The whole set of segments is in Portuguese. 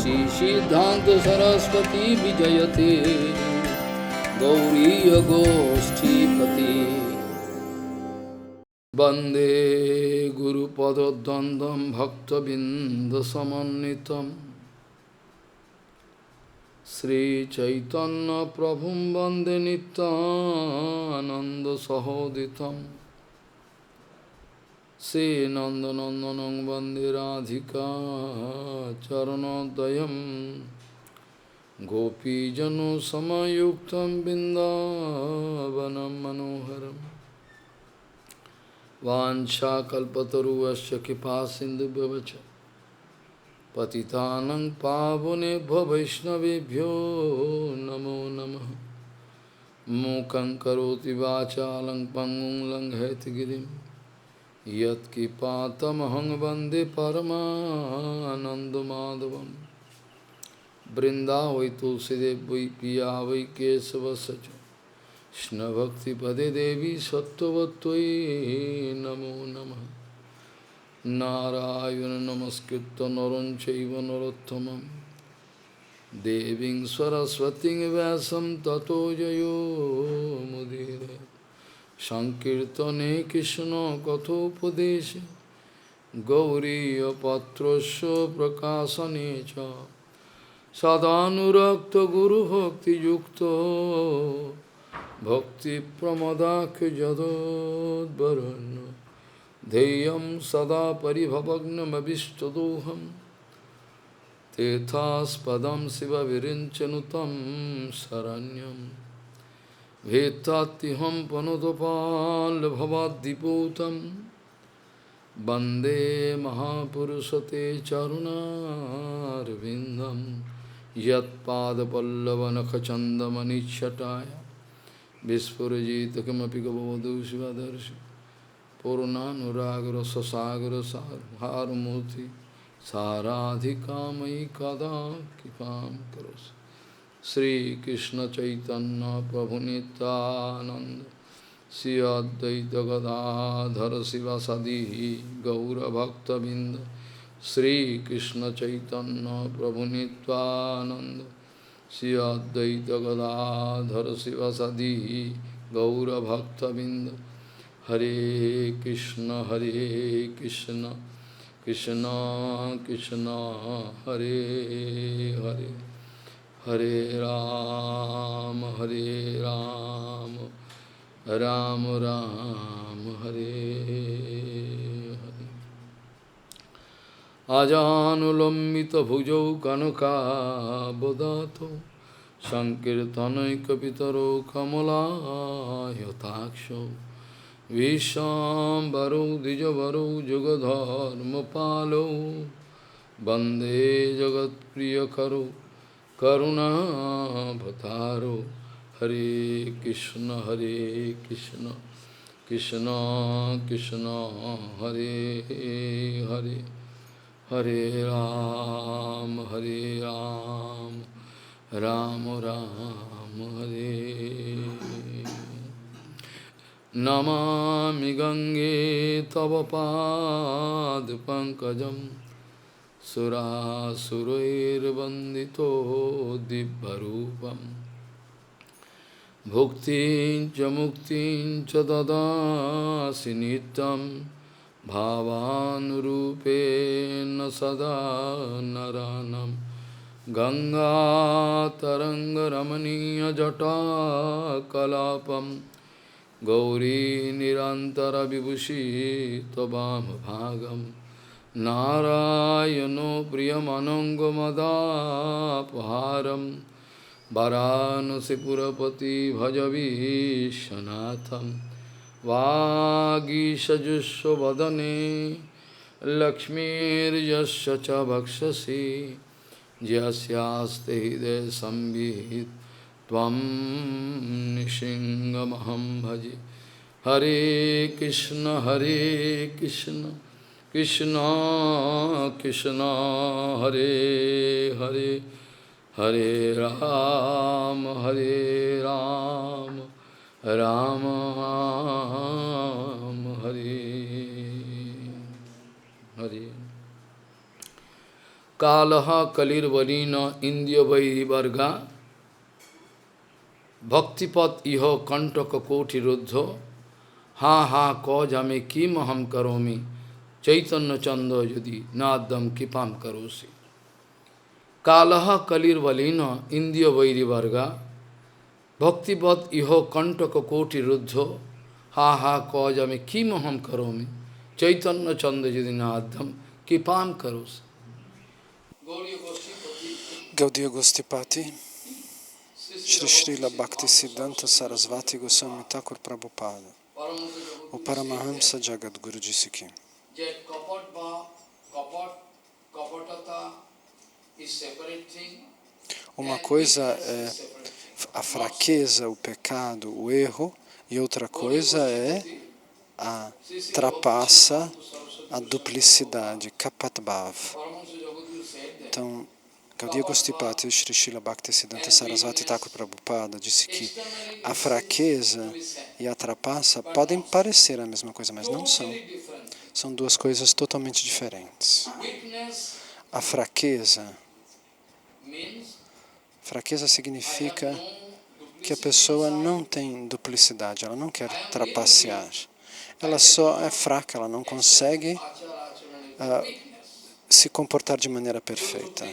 Shri Siddhanta Saraswati Vijayate Gauriya Gosthi Pati Bande Guru Pada Dandam Bhakta Binda Samanitam Sri Chaitanya Prabhum Bande Nityananda Sahoditam Sri Nandanandanang Bande Radhika Charanodayam Gopijano Samayuktam Bindavanam Manoharam Vancha Kalpataruasya Kipasindhu Bhavacha Patitanang Pavunebhyo Vaishnavebhyo Namo Namaha Mukhaṁ Karoti Vācālaṁ Pangung Langheti Girim Yat Kipatamahang Vande Paramananda Madhavam Vrindavai Tulsidev Vai Piya Vai Kesava Sacha Shna Bhakti Pade Devi Sattvatvai Namo Namaha Narayana Namaskritta Naram Chaiva Narottamam Deving Saraswati Vyasam Tato Jayo Mudire Sankirtane Krishna Kathopadeshe Gauriya Patrasya Prakasanecha Sadhanurakta Guru Bhakti Yukta Bhakti Pramadakya Jadadvarana Deyam Sada Paribhavagnam Abhishtadoham Tethas Padam Siva Virinchanutam Saranyam Vetatiham Panodopal Bhavadiputam Bande Mahapurusate Charuna Arvindam Yat Pada Pallavanakha Chandamani Chataya Vispurajita Kamapi Gavadu Shivadarshi Purunanuragra Sasagra Harmurti Saradhikamai Kada Kipam Karos Sri Krishna Chaitanya Prabhu Nityananda Sri Advaita Gadadhara Sivasadi Gaura Bhakta Binda Sri Krishna Chaitanya Prabhu Nityananda Sri Advaita Gadadhara Sivasadi Gaura Bhakta Binda Hare Krishna Krishna Krishna Hare Hare Hare Ram Ram Ram Hare Hare Ajanulambita bhujau kanaka bodhato Sankirtanai kapitaro kamala yataksho Vishambaro Dijavaro Jugadharma Palo Bande Jagat Priyakaro Karuna Bhataro Hare Krishna Krishna Krishna Hare Hare Hare Ram Ram Ram Hare Namami Gange Tava Pad Pankajam Surasurair Bandito Dibbarupam Bhuktin cha muktin cha dadasi nityam Bhavanurupena sada naranam Ganga taranga ramaniya jata kalapam Gauri nirantara vibhushi tabam bhagam Narayano priyamanango madhapaharam Varanasi Purapati Bhajavi Shanatham Vagisajusva Vadane Lakshmir Yasya Cha Bhakshasi Jasyaste Hide Sambhit Tvam Nishingamaham Bhaji Hare Krishna Krishna Krishna Hare Hare Hare Ram Ram Hare Hare Kalaha kalirvalina indya vairivarga bhaktipat iho kantaka koti ruddho ha ha ko jame kim aham karomi chaitanya chanda yadi nadam kipam karosi. Kalaha kalirvalina indya vairivarga bhaktipat iho kantaka koti ruddho ha ha ko jame kim aham karomi chaitanya chanda yadi nadam kipam karosi. Gaudiya Gostipati, Shri Srila Bhaktisiddhanta Sarasvati Goswami Thakur Prabhupada, o Paramahamsa Jagadguru disse que uma coisa é a fraqueza, o pecado, o erro, e outra coisa é a trapaça, a duplicidade, kapatbhav. Então, Gaudiya Gostipati Shri Srila Bhaktisiddhanta Sarasvati Thakur Prabhupada disse que a fraqueza e a trapaça podem parecer a mesma coisa, mas não são. São duas coisas totalmente diferentes. A fraqueza significa que a pessoa não tem duplicidade, ela não quer trapacear. Ela só é fraca, ela não consegue se comportar de maneira perfeita.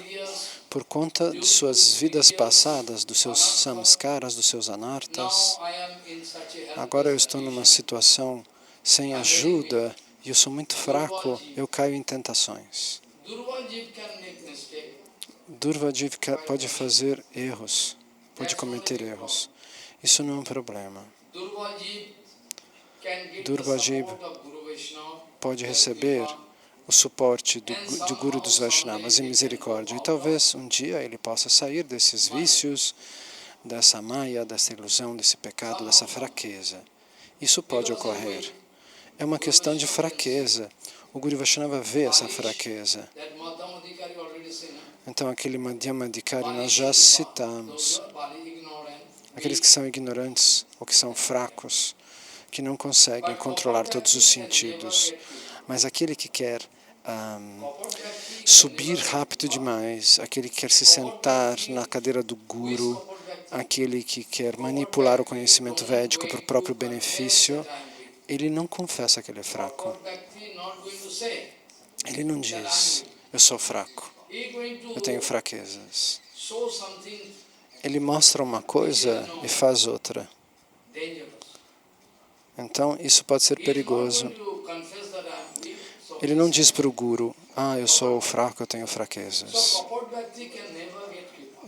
Por conta de suas vidas passadas, dos seus samskaras, dos seus anartas, agora eu estou numa situação sem ajuda e eu sou muito fraco, eu caio em tentações. Durvajiv pode fazer erros, pode cometer erros. Isso não é um problema. Durvajiv pode receber o suporte do Guru dos Vaishnavas e misericórdia. E talvez um dia ele possa sair desses vícios, dessa maia, dessa ilusão, desse pecado, dessa fraqueza. Isso pode ocorrer. É uma questão de fraqueza. O Guru Vaishnava vê essa fraqueza. Então, aquele Madhyamadikari nós já citamos. Aqueles que são ignorantes ou que são fracos, que não conseguem controlar todos os sentidos. Mas aquele que quer subir rápido demais, aquele que quer se sentar na cadeira do Guru, aquele que quer manipular o conhecimento védico para o próprio benefício, ele não confessa que ele é fraco. Ele não diz, eu sou fraco, eu tenho fraquezas. Ele mostra uma coisa e faz outra. Então, isso pode ser perigoso. Ele não diz para o Guru, eu sou fraco, eu tenho fraquezas.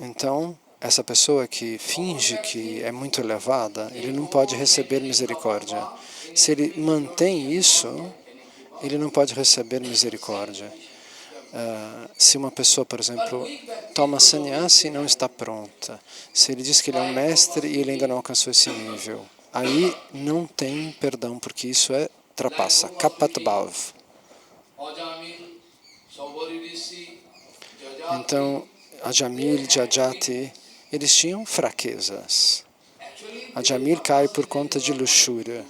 Então, essa pessoa que finge que é muito elevada, ele não pode receber misericórdia. Se ele mantém isso, ele não pode receber misericórdia. Se uma pessoa, por exemplo, toma sannyasi e não está pronta, se ele diz que ele é um mestre e ele ainda não alcançou esse nível, aí não tem perdão, porque isso é trapaça, kapatbhav. Então, Ajamil, Jajati, eles tinham fraquezas. Ajamil cai por conta de luxúria.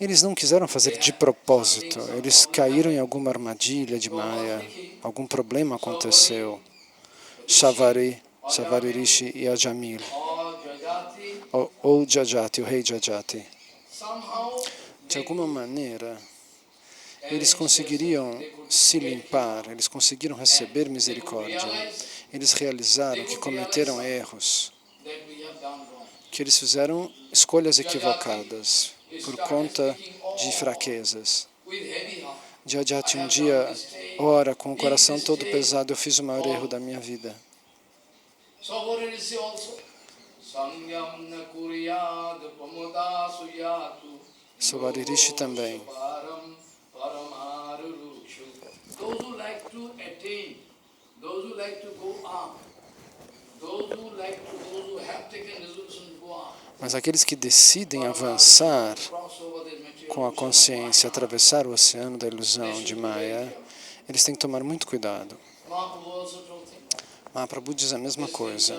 Eles não quiseram fazer de propósito, eles caíram em alguma armadilha de Maya, algum problema aconteceu. Savari Rishi e Ajamil, ou Jajati, o rei Jajati. De alguma maneira, eles conseguiriam se limpar, eles conseguiram receber misericórdia. Eles realizaram que cometeram erros, que eles fizeram escolhas equivocadas por conta de fraquezas. Jajati um dia ora com o coração todo pesado, eu fiz o maior erro da minha vida. Savari Rishi também. Mas aqueles que decidem avançar com a consciência, atravessar o oceano da ilusão de Maya, eles têm que tomar muito cuidado. Mahaprabhu diz a mesma coisa.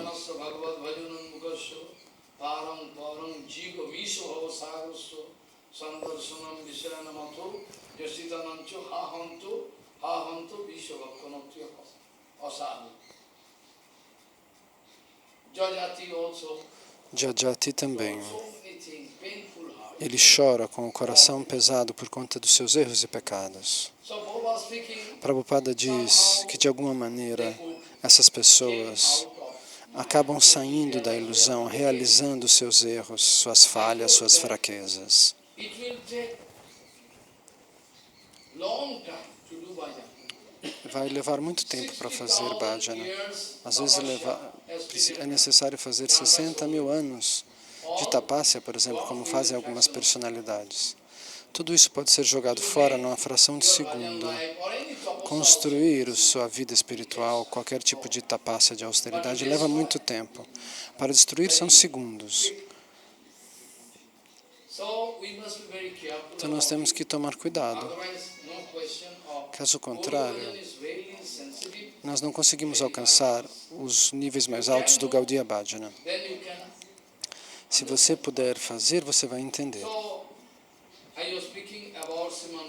Jajati também. Ele chora com o coração pesado por conta dos seus erros e pecados. Prabhupada diz que, de alguma maneira, essas pessoas acabam saindo da ilusão, realizando seus erros, suas falhas, suas fraquezas. Vai levar muito tempo para fazer bhajana. Às vezes é necessário fazer 60.000 anos de tapasya, por exemplo, como fazem algumas personalidades. Tudo isso pode ser jogado fora numa fração de segundo. Construir sua vida espiritual, qualquer tipo de tapasya, de austeridade, leva muito tempo. Para destruir são segundos. Então nós temos que tomar cuidado. Caso contrário, nós não conseguimos alcançar os níveis mais altos do Gaudiya Bhajana. Se você puder fazer, você vai entender.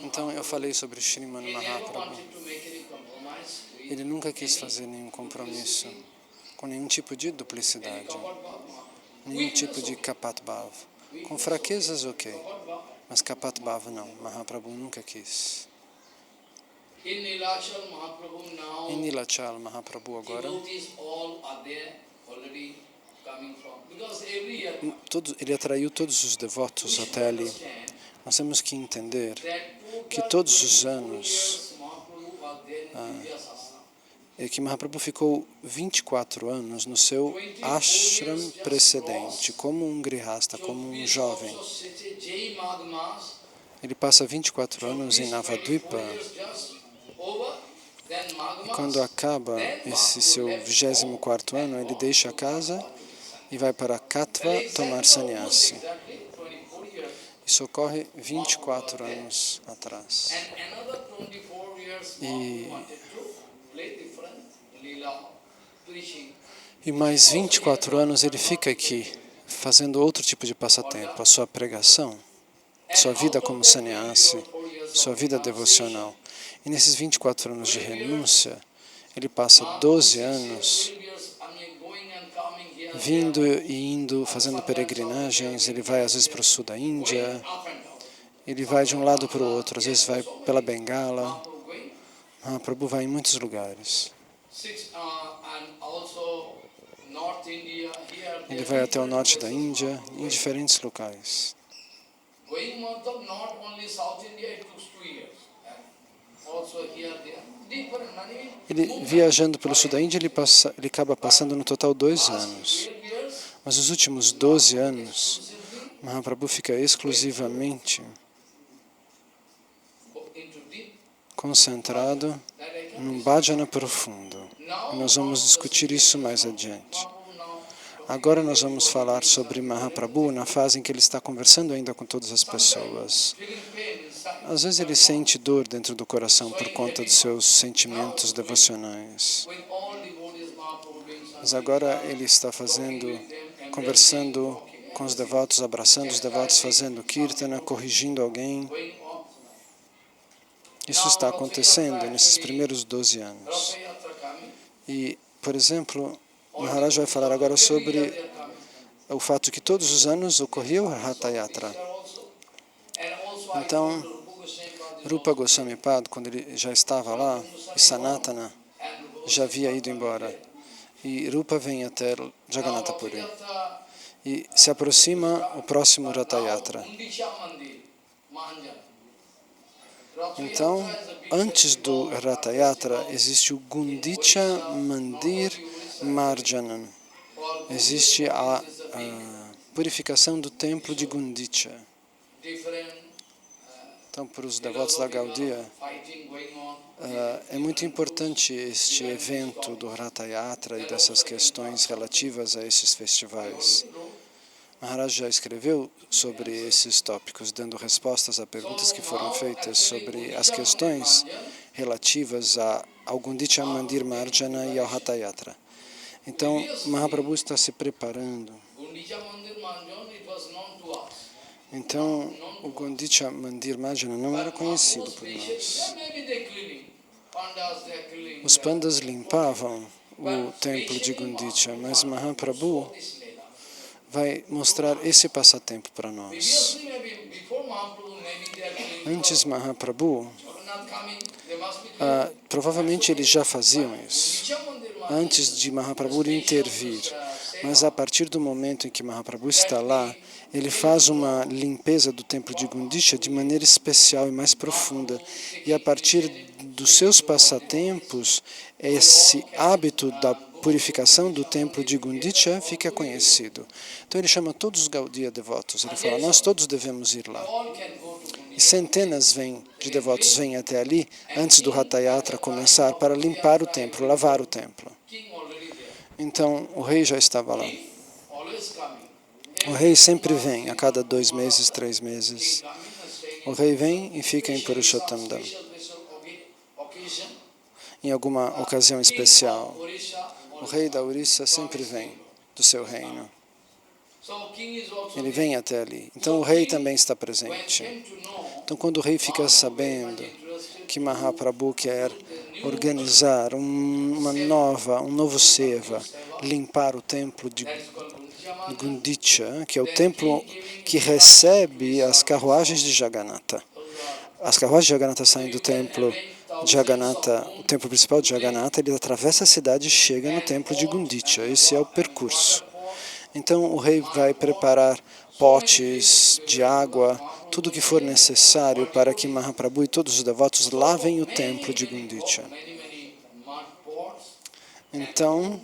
Então eu falei sobre Sriman Mahaprabhu. Ele nunca quis fazer nenhum compromisso com nenhum tipo de duplicidade, nenhum tipo de Kapat Bhav. Com fraquezas, ok, mas Kapat Bhav não. Mahaprabhu nunca quis. Em Nilachal Mahaprabhu agora, ele atraiu todos os devotos até ali. Nós temos que entender que todos os anos, que Mahaprabhu ficou 24 anos no seu ashram precedente, como um grihasta, como um jovem. Ele passa 24 anos em Navadvipa, e quando acaba esse seu 24º ano, ele deixa a casa e vai para Katva tomar sannyasi. Isso ocorre 24 anos atrás. E mais 24 anos ele fica aqui, fazendo outro tipo de passatempo, a sua pregação, sua vida como sannyasi, sua vida devocional. E nesses 24 anos de renúncia, ele passa 12 anos vindo e indo, fazendo peregrinagens. Ele vai às vezes para o sul da Índia, ele vai de um lado para o outro, às vezes vai pela Bengala. Mahaprabhu vai em muitos lugares. Ele vai até o norte da Índia, em diferentes locais. Ele, viajando pelo sul da Índia, ele acaba passando no total 2 anos. Mas os últimos 12 anos, Mahaprabhu fica exclusivamente concentrado num bhajana profundo. E nós vamos discutir isso mais adiante. Agora nós vamos falar sobre Mahaprabhu na fase em que ele está conversando ainda com todas as pessoas. Às vezes ele sente dor dentro do coração por conta dos seus sentimentos devocionais. Mas agora ele está conversando com os devotos, abraçando os devotos, fazendo kirtana, corrigindo alguém. Isso está acontecendo nesses primeiros 12 anos. E, por exemplo, Maharaj vai falar agora sobre o fato que todos os anos ocorria o Ratha Yatra. Então, Rupa Goswami Pad, quando ele já estava lá, e Sanatana já havia ido embora, e Rupa vem até Jagannatha Puri, e se aproxima o próximo Ratha Yatra. Então, antes do Ratha Yatra, existe o Gundicha Mandir Marjanan. Existe a purificação do templo de Gundicha. Então, para os devotos da Gaudiya, é muito importante este evento do Ratha Yatra e dessas questões relativas a esses festivais. Maharaj já escreveu sobre esses tópicos, dando respostas a perguntas que foram feitas sobre as questões relativas ao Gundicha Mandir Marjana e ao Ratha Yatra. Então, Mahaprabhu está se preparando. Então, o Gundicha Mandir Marjana não era conhecido por nós. Os pandas limpavam o templo de Gundicha, mas Mahaprabhu vai mostrar esse passatempo para nós. Antes Mahaprabhu, provavelmente eles já faziam isso, antes de Mahaprabhu intervir. Mas a partir do momento em que Mahaprabhu está lá, ele faz uma limpeza do templo de Gundicha de maneira especial e mais profunda. E a partir dos seus passatempos, esse hábito da purificação do templo de Gundicha fica conhecido. Então ele chama todos os Gaudiya devotos. Ele fala, nós todos devemos ir lá. E centenas de devotos vêm até ali, antes do Ratha Yatra começar, para limpar o templo, lavar o templo. Então o rei já estava lá. O rei sempre vem, a cada 2 meses, 3 meses. O rei vem e fica em Purushottam Dham, em alguma ocasião especial. O rei da Orissa sempre vem do seu reino. Ele vem até ali. Então o rei também está presente. Então quando o rei fica sabendo que Mahaprabhu quer organizar um novo seva, limpar o templo de Gundicha, que é o templo que recebe as carruagens de Jagannatha. As carruagens de Jagannatha saem do templo de Jagannatha, o templo principal de Jagannatha, ele atravessa a cidade e chega no templo de Gundicha. Esse é o percurso. Então o rei vai preparar potes de água, tudo o que for necessário para que Mahaprabhu e todos os devotos lavem o templo de Gundicha. Então,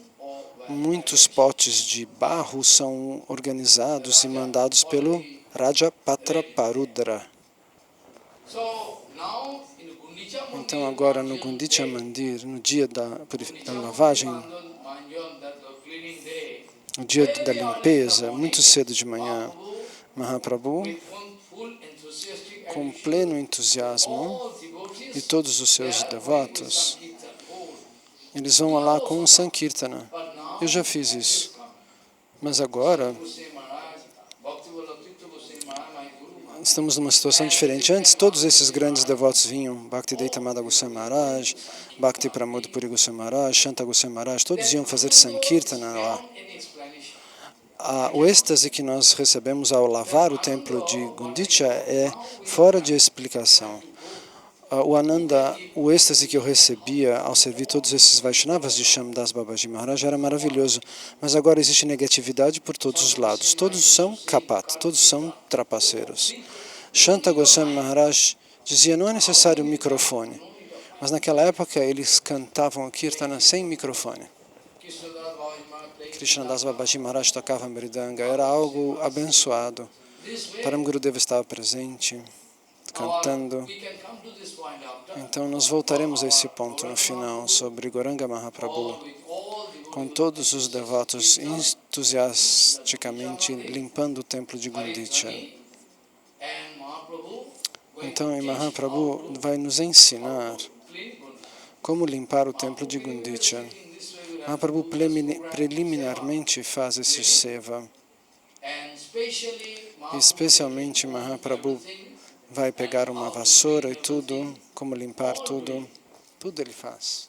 muitos potes de barro são organizados e mandados pelo Rajapatra Parudra. Então agora no Gundicha Mandir, no dia da lavagem, no dia da limpeza, muito cedo de manhã, Mahaprabhu, com pleno entusiasmo, e todos os seus devotos, eles vão lá com um Sankirtana. Eu já fiz isso, mas agora estamos numa situação diferente. Antes, todos esses grandes devotos vinham, Bhaktivedanta Madhava Goswami Maharaj, Bhakti Pramod Puri Goswami Maharaj, Shanta Goswami Maharaj, todos iam fazer Sankirtana lá. O êxtase que nós recebemos ao lavar o templo de Gundicha é fora de explicação. O Ananda, o êxtase que eu recebia ao servir todos esses Vaishnavas de Shyamdas Babaji Maharaj era maravilhoso, mas agora existe negatividade por todos os lados. Todos são kapat, todos são trapaceiros. Shanta Goswami Maharaj dizia, não é necessário microfone, mas naquela época eles cantavam a Kirtana sem microfone. Krishnadas Babaji Maharaj tocava Mridanga, era algo abençoado. Param Gurudeva estava presente, cantando. Então nós voltaremos a esse ponto no final, sobre Gauranga Mahaprabhu, com todos os devotos entusiasticamente limpando o templo de Gundicha. Então Mahaprabhu vai nos ensinar como limpar o templo de Gundicha. Mahaprabhu preliminarmente faz esse seva. Especialmente Mahaprabhu vai pegar uma vassoura e tudo, como limpar tudo ele faz.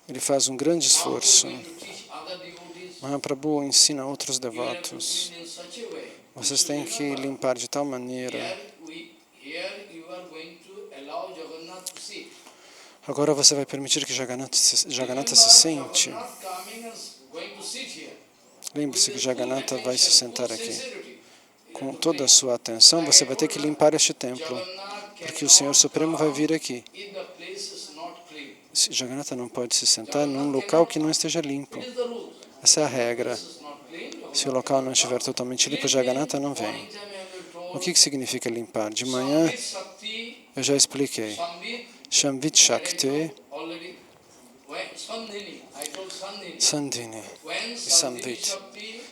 Ele faz um grande esforço. Mahaprabhu ensina a outros devotos. Vocês têm que limpar de tal maneira. Agora você vai permitir que Jagannatha se sente. Lembre-se que Jagannatha vai se sentar aqui. Com toda a sua atenção, você vai ter que limpar este templo, porque o Senhor Supremo vai vir aqui. Jagannatha não pode se sentar num local que não esteja limpo. Essa é a regra. Se o local não estiver totalmente limpo, Jagannatha não vem. O que significa limpar? De manhã, eu já expliquei. Shamvit Shakti, Sandhini e Samvit.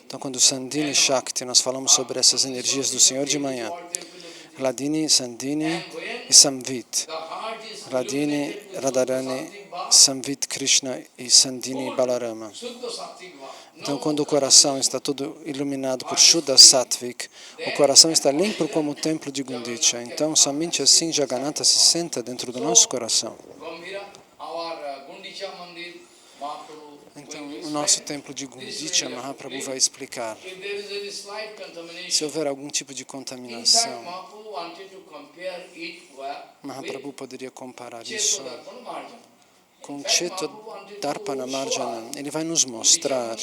Então, quando Sandhini e Shakti, nós falamos sobre essas energias do Senhor de manhã. Hladini, Sandhini e Samvit. Hladini, Radharani Samvit Krishna e Sandini Balarama. Então, quando o coração está todo iluminado por Shuddha Sattvic, o coração está limpo como o templo de Gundicha. Então, somente assim Jagannatha se senta dentro do nosso coração. Então, o nosso templo de Gundicha, Mahaprabhu vai explicar. Se houver algum tipo de contaminação, Mahaprabhu poderia comparar isso com Cheto Darpana Marjana. Ele vai nos mostrar,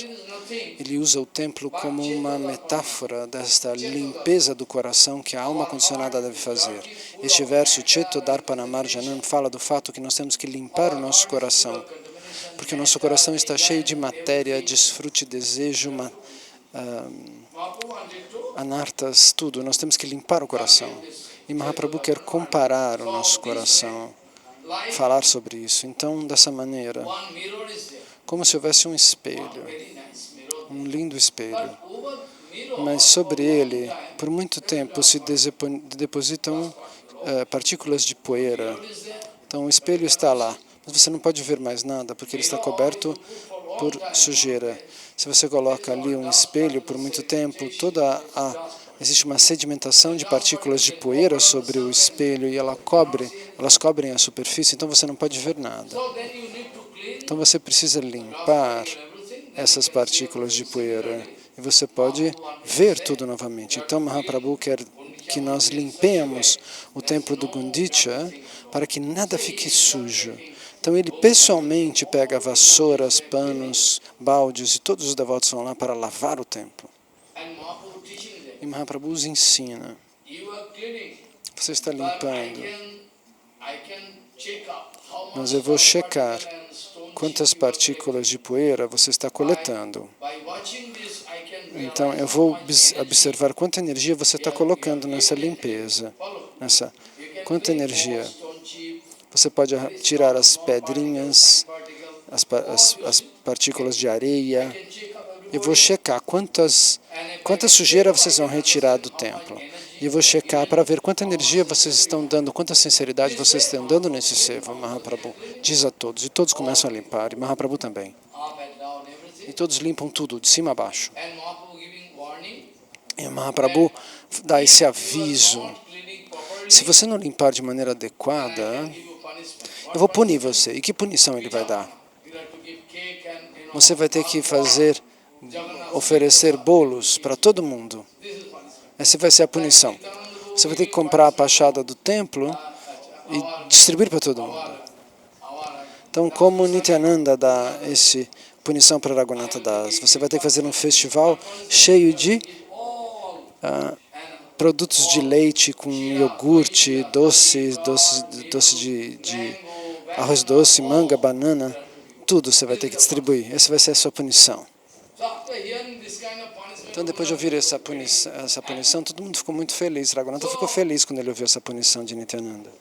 ele usa o templo como uma metáfora desta limpeza do coração que a alma condicionada deve fazer. Este verso, Cheto Darpana Marjana, fala do fato que nós temos que limpar o nosso coração, porque o nosso coração está cheio de matéria, desfrute, desejo, anartas, tudo. Nós temos que limpar o coração. E Mahaprabhu quer comparar o nosso coração, falar sobre isso. Então, dessa maneira, como se houvesse um espelho, um lindo espelho, mas sobre ele, por muito tempo, se depositam partículas de poeira. Então, o espelho está lá, mas você não pode ver mais nada, porque ele está coberto por sujeira. Se você coloca ali um espelho por muito tempo, existe uma sedimentação de partículas de poeira sobre o espelho e elas cobrem a superfície, então você não pode ver nada. Então você precisa limpar essas partículas de poeira e você pode ver tudo novamente. Então Mahaprabhu quer que nós limpemos o templo do Gundicha para que nada fique sujo. Então ele pessoalmente pega vassouras, panos, baldes e todos os devotos vão lá para lavar o templo. E Mahaprabhu os ensina. Você está limpando, mas eu vou checar quantas partículas de poeira você está coletando. Então eu vou observar quanta energia você está colocando nessa limpeza. Quanta energia. Você pode tirar as pedrinhas, as partículas de areia. Eu vou checar quanta sujeira vocês vão retirar do templo. E eu vou checar para ver quanta energia vocês estão dando, quanta sinceridade vocês estão dando nesse seva. Mahaprabhu diz a todos, e todos começam a limpar, e Mahaprabhu também. E todos limpam tudo, de cima a baixo. E Mahaprabhu dá esse aviso. Se você não limpar de maneira adequada, eu vou punir você. E que punição ele vai dar? Você vai ter que oferecer bolos para todo mundo. Essa vai ser a punição. Você vai ter que comprar a pachada do templo e distribuir para todo mundo. Então, como Nityananda dá essa punição para Raghunatha Das, você vai ter que fazer um festival cheio de produtos de leite com iogurte, doce de arroz doce, manga, banana, tudo você vai ter que distribuir. Essa vai ser a sua punição. Então, depois de ouvir essa punição, todo mundo ficou muito feliz. Raghunatha ficou feliz quando ele ouviu essa punição de Nityananda.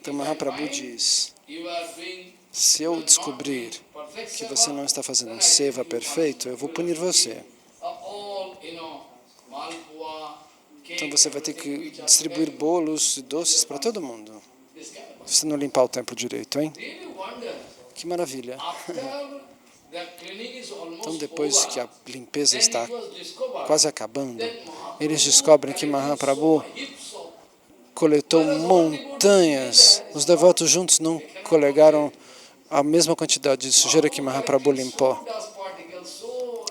Então, Mahaprabhu diz, se eu descobrir que você não está fazendo um seva perfeito, eu vou punir você. Então, você vai ter que distribuir bolos e doces para todo mundo. Se você não limpar o templo direito, hein? Que maravilha! Então, depois que a limpeza está quase acabando, eles descobrem que Mahaprabhu coletou montanhas. Os devotos juntos não colegaram a mesma quantidade de sujeira que Mahaprabhu limpou.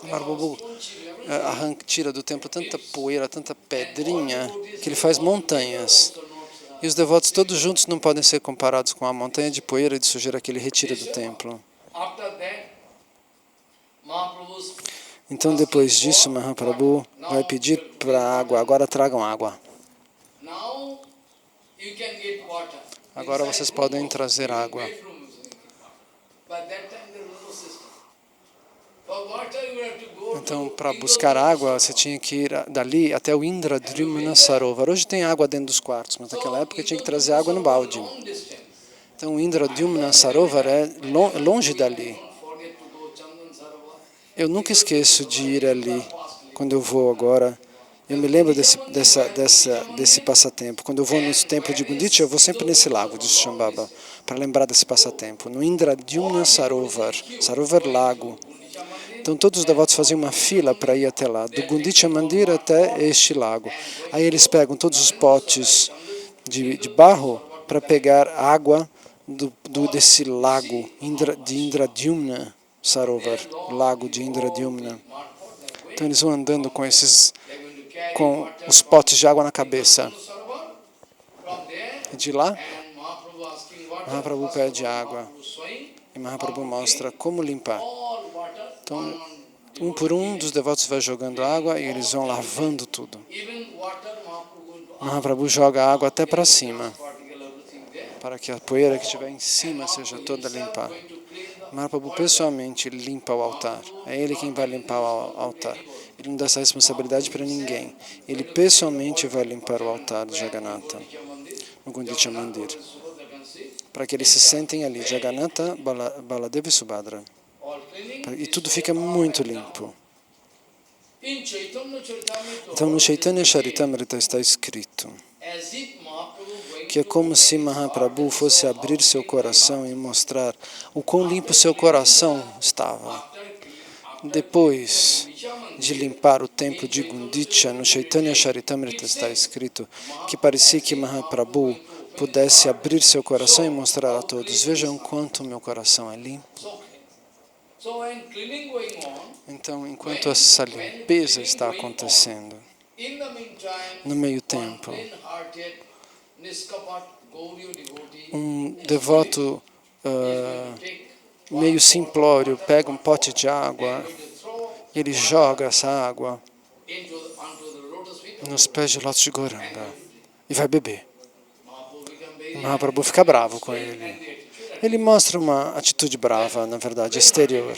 Mahaprabhu tira do templo tanta poeira, tanta pedrinha, que ele faz montanhas. E os devotos todos juntos não podem ser comparados com a montanha de poeira e de sujeira que ele retira do templo. Então, depois disso, Mahaprabhu vai pedir para água. Agora tragam água. Agora vocês podem trazer água. Então, para buscar água, você tinha que ir dali até o Indradyumna Sarovar. Hoje tem água dentro dos quartos, mas naquela época tinha que trazer água no balde. Então, o Indradyumna Sarovar é longe dali. Eu nunca esqueço de ir ali, quando eu vou agora, Eu me lembro desse passatempo. Quando eu vou no templo de Gundicha, eu vou sempre nesse lago de Shambhava, para lembrar desse passatempo. No Indradyumna Sarovar, Sarovar Lago. Então todos os devotos faziam uma fila para ir até lá, do Gundicha Mandir até este lago. Aí eles pegam todos os potes de barro para pegar água desse lago de Indradyumna Sarovar, lago de Indradyumna. Então eles vão andando com os potes de água na cabeça. E de lá, Mahaprabhu pede água e Mahaprabhu mostra como limpar. Então, um por um dos devotos vai jogando água e eles vão lavando tudo. Mahaprabhu joga água até para cima, para que a poeira que estiver em cima seja toda limpa. Mahaprabhu pessoalmente limpa o altar. É ele quem vai limpar o altar. Ele não dá essa responsabilidade para ninguém. Ele pessoalmente vai limpar o altar de Jagannatha, no Gundicha Mandir, para que eles se sentem ali, Jagannatha, Baladeva e Subhadra. E tudo fica muito limpo. Então no Chaitanya Charitamrita está escrito que é como se Mahaprabhu fosse abrir seu coração e mostrar o quão limpo seu coração estava. Depois de limpar o templo de Gundicha, no Chaitanya Charitamrita está escrito que parecia que Mahaprabhu pudesse abrir seu coração e mostrar a todos: vejam quanto meu coração é limpo. Então, enquanto essa limpeza está acontecendo, no meio tempo, um devoto meio simplório pega um pote de água e ele joga essa água nos pés de Lótus de Gauranga e vai beber. Mahaprabhu fica bravo com ele. Ele mostra uma atitude brava, na verdade, exterior.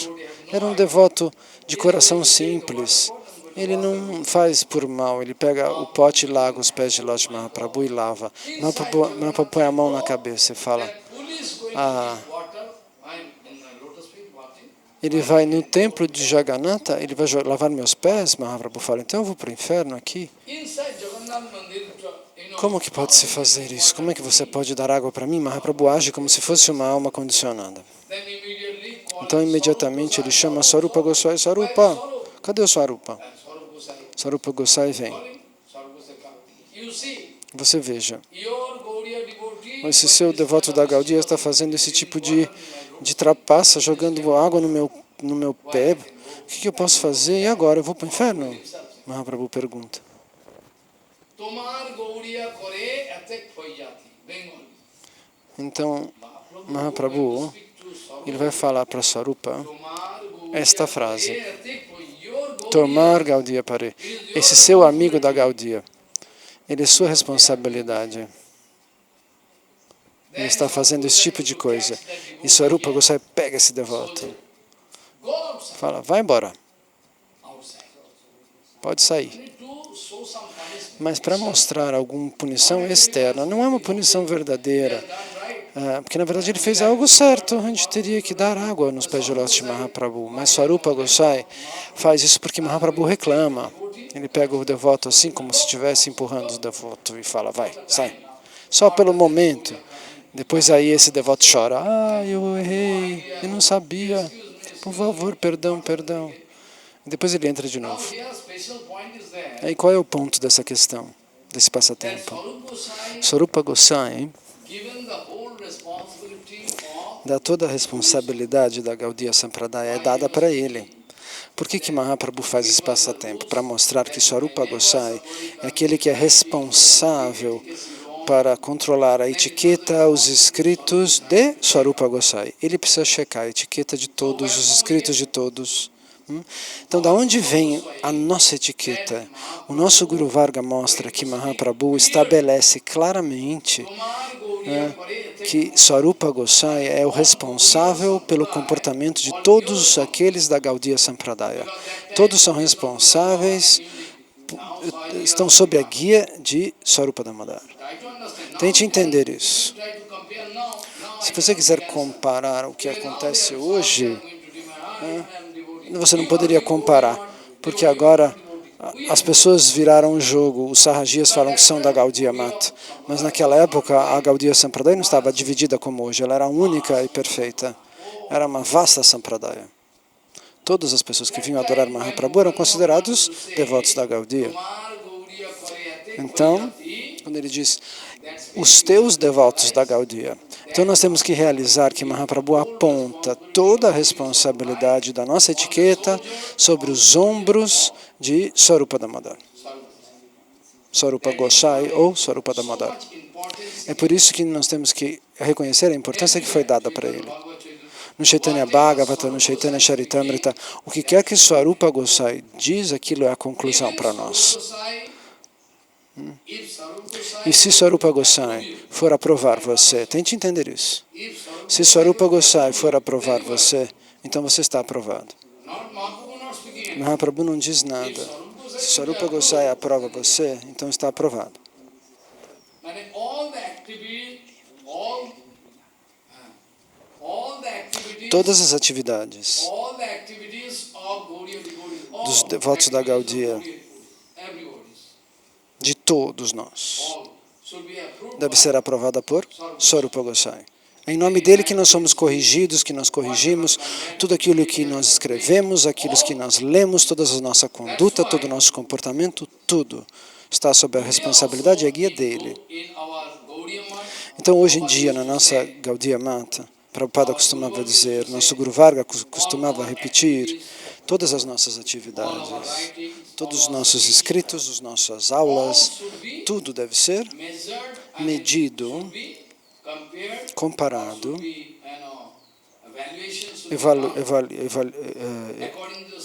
Era um devoto de coração simples. Ele não faz por mal, ele pega o pote e laga os pés de Lótus Mahaprabhu e lava. Mahaprabhu põe a mão na cabeça e fala: ele vai no templo de Jagannatha, ele vai lavar meus pés? Mahaprabhu fala: então eu vou para o inferno aqui? Como que pode se fazer isso? Como é que você pode dar água para mim? Mahaprabhu age como se fosse uma alma condicionada. Então imediatamente ele chama Swarupa Goswami. Swarupa, cadê o Swarupa? Swarupa Goswami vem. Você veja, esse seu devoto da Gaudiya está fazendo esse tipo de trapaça, jogando água no meu pé. O que eu posso fazer? E agora? Eu vou para o inferno? Mahaprabhu pergunta. Então, Mahaprabhu, ele vai falar para Swarupa esta frase: Tomar Gaudiya Pare. Esse seu amigo da Gaudiya, ele é sua responsabilidade. Ele está fazendo esse tipo de coisa. E Swarupa Goswami pega esse devoto. Fala: vai embora. Pode sair. Mas para mostrar alguma punição externa, não é uma punição verdadeira. Porque na verdade ele fez algo certo, a gente teria que dar água nos pés de Lótus de Mahaprabhu. Mas Swarupa Goswami faz isso porque Mahaprabhu reclama. Ele pega o devoto assim, como se estivesse empurrando o devoto e fala: vai, sai. Só pelo momento. Depois aí esse devoto chora: eu errei, eu não sabia, por favor, perdão, perdão. Depois ele entra de novo. Aí qual é o ponto dessa questão, desse passatempo? Swarupa Goswami dá toda a responsabilidade da Gaudiya Sampradaya, é dada para ele. Por que Mahaprabhu faz esse passatempo? Para mostrar que Swarupa Goswami é aquele que é responsável para controlar a etiqueta, os escritos de Swarupa Goswami. Ele precisa checar a etiqueta de todos, os escritos de todos. Então, da onde vem a nossa etiqueta? O nosso Guru Varga mostra que Mahaprabhu estabelece claramente que Swarupa Goswami é o responsável pelo comportamento de todos aqueles da Gaudiya Sampradaya. Todos são responsáveis, estão sob a guia de Swarupa Damodara. Tente entender isso. Se você quiser comparar o que acontece hoje, você não poderia comparar, porque agora As pessoas viraram o jogo, os Sahajias falam que são da Gaudiya Mata, mas naquela época a Gaudiya Sampradaya não estava dividida como hoje, ela era única e perfeita. Era uma vasta Sampradaya. Todas as pessoas que vinham adorar Mahaprabhu eram considerados devotos da Gaudiya. Então, quando ele diz, os teus devotos da Gaudiya, então nós temos que realizar que Mahaprabhu aponta toda a responsabilidade da nossa etiqueta sobre os ombros de Swarupa Damodar. Swarupa Gosai ou Swarupa Damodar. É por isso que nós temos que reconhecer a importância que foi dada para ele. No Chaitanya Bhagavata, no Chaitanya Charitamrita, o que quer que Swarupa Gosai diz, aquilo é a conclusão para nós. E se Swarupa Gosai for aprovar você, tente entender isso. Se Swarupa Gosai for aprovar você, então você está aprovado. Mahaprabhu não diz nada. Se Swarupa Gosai aprova você, então está aprovado. Todas as atividades dos devotos da Gaudiya, de todos nós, deve ser aprovada por Swarupa Gosai. É em nome dele que nós somos corrigidos, que nós corrigimos tudo aquilo que nós escrevemos, aquilo que nós lemos, toda a nossa conduta, todo o nosso comportamento, tudo está sob a responsabilidade e a guia dele. Então, hoje em dia, na nossa Gaudiya Mata, Prabhupada costumava dizer, nosso Guru Varga costumava repetir, todas as nossas atividades, todos os nossos escritos, as nossas aulas, tudo deve ser medido, comparado,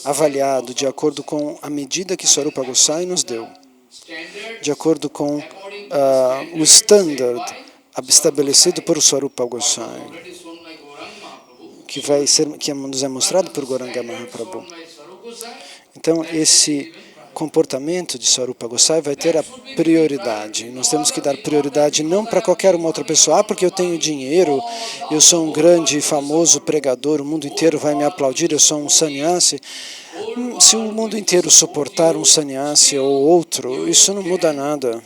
avaliado de acordo com a medida que Swarupa Gosai nos deu, de acordo com o standard estabelecido por Swarupa Gosai, que nos é mostrado por Gauranga Mahaprabhu. Então, esse comportamento de Swarupa Gosai vai ter a prioridade. Nós temos que dar prioridade não para qualquer uma outra pessoa. Porque eu tenho dinheiro, eu sou um grande e famoso pregador, o mundo inteiro vai me aplaudir, eu sou um sannyasi. Se o mundo inteiro suportar um sannyasi ou outro, isso não muda nada.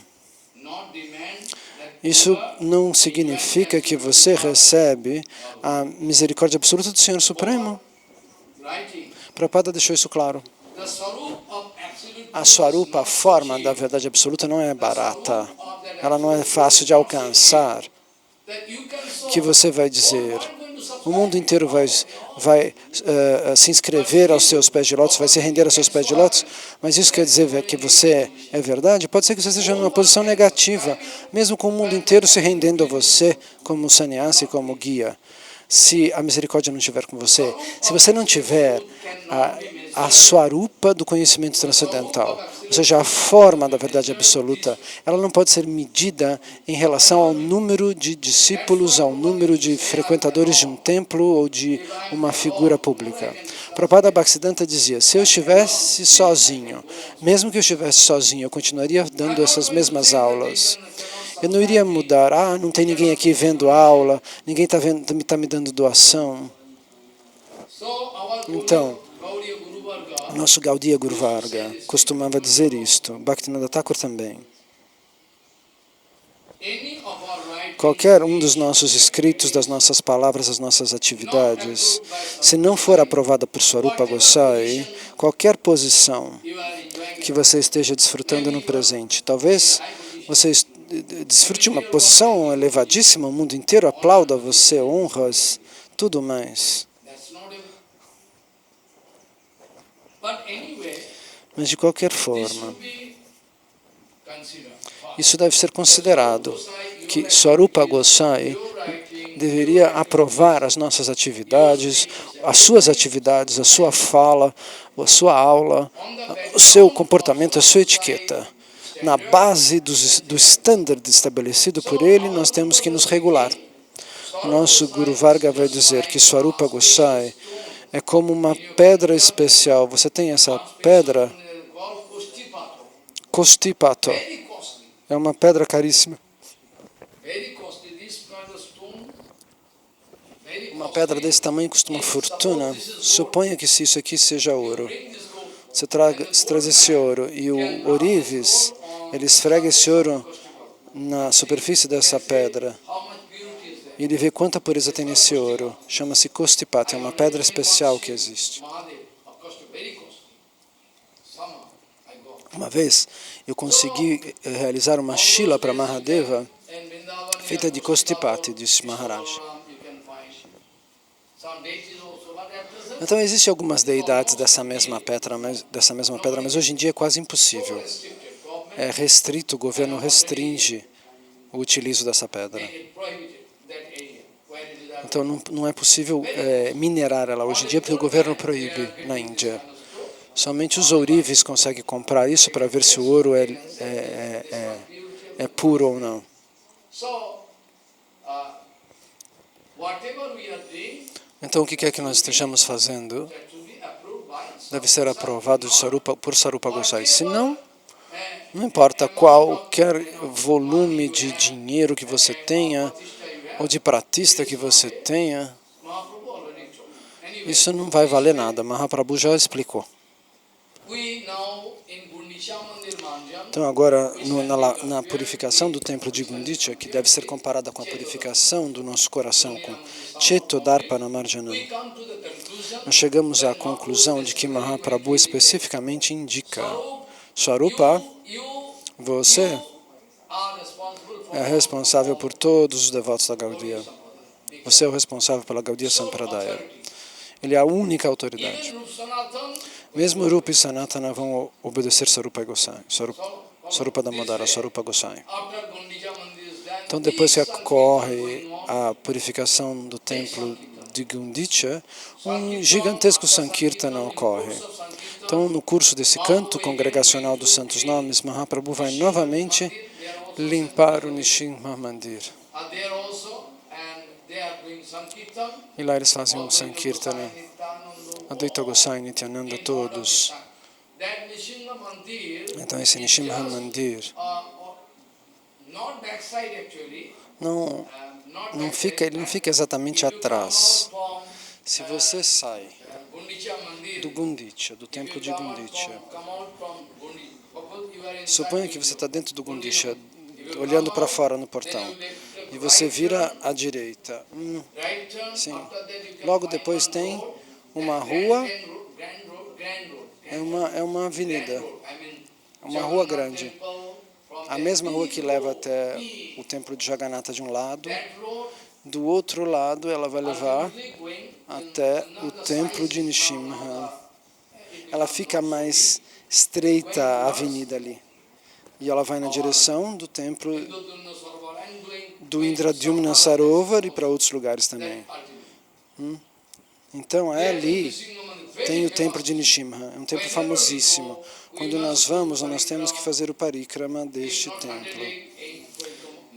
Isso não significa que você recebe a misericórdia absoluta do Senhor Supremo. Prabhupada deixou isso claro. A Swarupa, a forma da verdade absoluta, não é barata. Ela não é fácil de alcançar. Que você vai dizer, o mundo inteiro vai se inscrever aos seus pés de lótus, vai se render aos seus pés de lótus, mas isso quer dizer que você é verdade? Pode ser que você esteja numa posição negativa, mesmo com o mundo inteiro se rendendo a você como sannyasi, como guia. Se a misericórdia não estiver com você, se você não tiver a Swarupa do conhecimento transcendental, ou seja, a forma da verdade absoluta, ela não pode ser medida em relação ao número de discípulos, ao número de frequentadores de um templo ou de uma figura pública. Prabhupada Bhaktisiddhanta dizia, se eu estivesse sozinho, mesmo que eu estivesse sozinho, eu continuaria dando essas mesmas aulas. Eu não iria mudar, não tem ninguém aqui vendo aula, ninguém está me dando doação. Então, nosso Gaudiya Guru Varga costumava dizer isto, Bhaktivinoda Thakur também. Qualquer um dos nossos escritos, das nossas palavras, das nossas atividades, se não for aprovada por Swarupa Gosai, qualquer posição que você esteja desfrutando no presente, talvez você desfrute uma posição elevadíssima, o mundo inteiro aplauda você, honras, tudo mais. Mas de qualquer forma, isso deve ser considerado, que Swarupa Gosai deveria aprovar as nossas atividades, as suas atividades, a sua fala, a sua aula, o seu comportamento, a sua etiqueta. Na base do standard estabelecido por ele, nós temos que nos regular. O nosso Guru Varga vai dizer que Swarupa Gosai é como uma pedra especial. Você tem essa pedra, Kostipato. É uma pedra caríssima. Uma pedra desse tamanho custa uma fortuna. Suponha que se isso aqui seja ouro. Você traz esse ouro e o ourives, ele esfrega esse ouro na superfície dessa pedra. E ele vê quanta pureza tem nesse ouro. Chama-se Kostipati, é uma pedra especial que existe. Uma vez eu consegui realizar uma shila para Mahadeva feita de Kostipati, disse Maharaj. Então existem algumas deidades dessa mesma pedra, mas hoje em dia é quase impossível. É restrito, o governo restringe o utilizo dessa pedra. Então não é possível minerar ela hoje em dia porque o governo proíbe na Índia. Somente os ourives conseguem comprar isso para ver se o ouro é puro ou não. Então o que é que nós estejamos fazendo deve ser aprovado por Sarupa Gosai. Se não, não importa qualquer volume de dinheiro que você tenha, ou de pratista que você tenha, isso não vai valer nada. Mahaprabhu já explicou. Então agora, na purificação do templo de Gundicha, que deve ser comparada com a purificação do nosso coração com Chetodarpana Marjanam, nós chegamos à conclusão de que Mahaprabhu especificamente indica: Swarupa, você é responsável por todos os devotos da Gaudiya. Você é o responsável pela Gaudiya Sampradaya. Ele é a única autoridade. Mesmo Rupa e Sanatana vão obedecer Sarupa Gosai, Sarupa Damodara, Sarupa Gosai. Então depois que ocorre a purificação do templo de Gundicha, um gigantesco Sankirtana ocorre. Então no curso desse canto congregacional dos Santos Nomes, Mahaprabhu vai novamente limpar o Nrsimha Mandir. E lá eles fazem um Sankirtana. Advaita Gosai, Nityananda, todos. Então esse Nrsimha Mandir ele não fica exatamente atrás. Se você sai do Gundicha, do templo de Gundicha, suponha que você está dentro do Gundicha, olhando para fora no portão, e você vira à direita. Sim. Logo depois tem uma rua, é uma avenida, uma rua grande. A mesma rua que leva até o templo de Jagannatha de um lado, do outro lado ela vai levar até o templo de Nrsimha. Ela fica mais estreita a avenida ali. E ela vai na direção do templo do Indradyumna Sarovar e para outros lugares também. Então ali tem o templo de Nrsimha, é um templo famosíssimo. Quando nós vamos, nós temos que fazer o parikrama deste templo.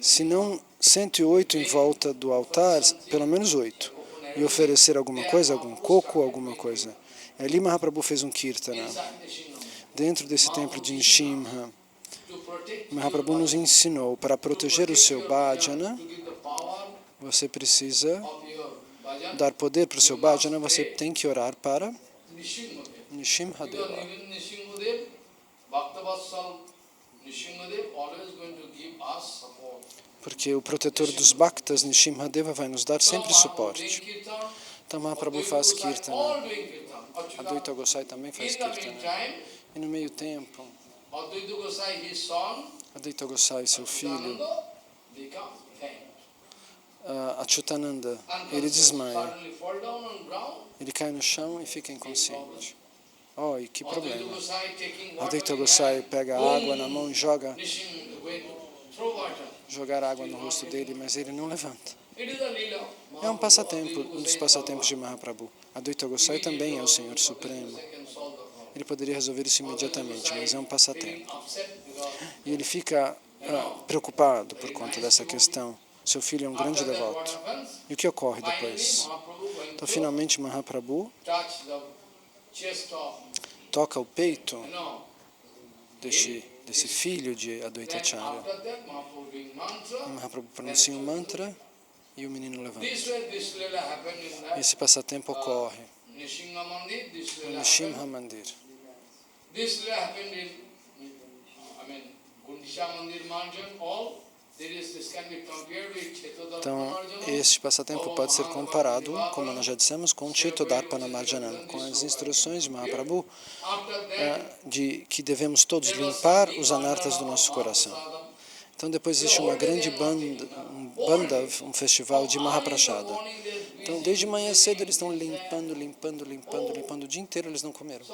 Se não 108 em volta do altar, pelo menos 8. E oferecer alguma coisa, algum coco, alguma coisa. Ali Mahaprabhu fez um kirtana. Dentro desse templo de Nrsimha, Mahaprabhu nos ensinou, para proteger o seu bhajana, você precisa dar poder para o seu bhajana, você tem que orar para Nrsimhadeva. Porque o protetor dos bhaktas, Nrsimhadeva, vai nos dar sempre suporte. Então Mahaprabhu faz kirtana. Advaita Gosai também faz kirtana. E no meio tempo, Advaita Gosai, seu filho, Achyutananda, ele desmaia. Ele cai no chão e fica inconsciente. Oh, e que problema. Advaita Gosai pega a água na mão e jogar água no rosto dele, mas ele não levanta. É um passatempo, um dos passatempos de Mahaprabhu. Advaita Gosai também é o Senhor Supremo. Ele poderia resolver isso imediatamente, mas é um passatempo. E ele fica preocupado por conta dessa questão. Seu filho é um grande devoto. E o que ocorre depois? Então, finalmente, Mahaprabhu toca o peito desse filho de Advaitacharya. E Mahaprabhu pronuncia um mantra e o menino levanta. Esse passatempo ocorre no Nrsimha Mandir. This happened in, Gundisha Mandir Manjan, all. This can be compared with Chetodar Então, Pranarjana. este passatempo pode ser comparado, como nós já dissemos, com Chetodarpana Marjanam, com as instruções de Mahaprabhu, de que devemos todos limpar os anartas do nosso coração. Então, depois existe uma grande bandav, um festival de Mahaprasada. Então, desde manhã cedo eles estão limpando o dia inteiro eles não comeram.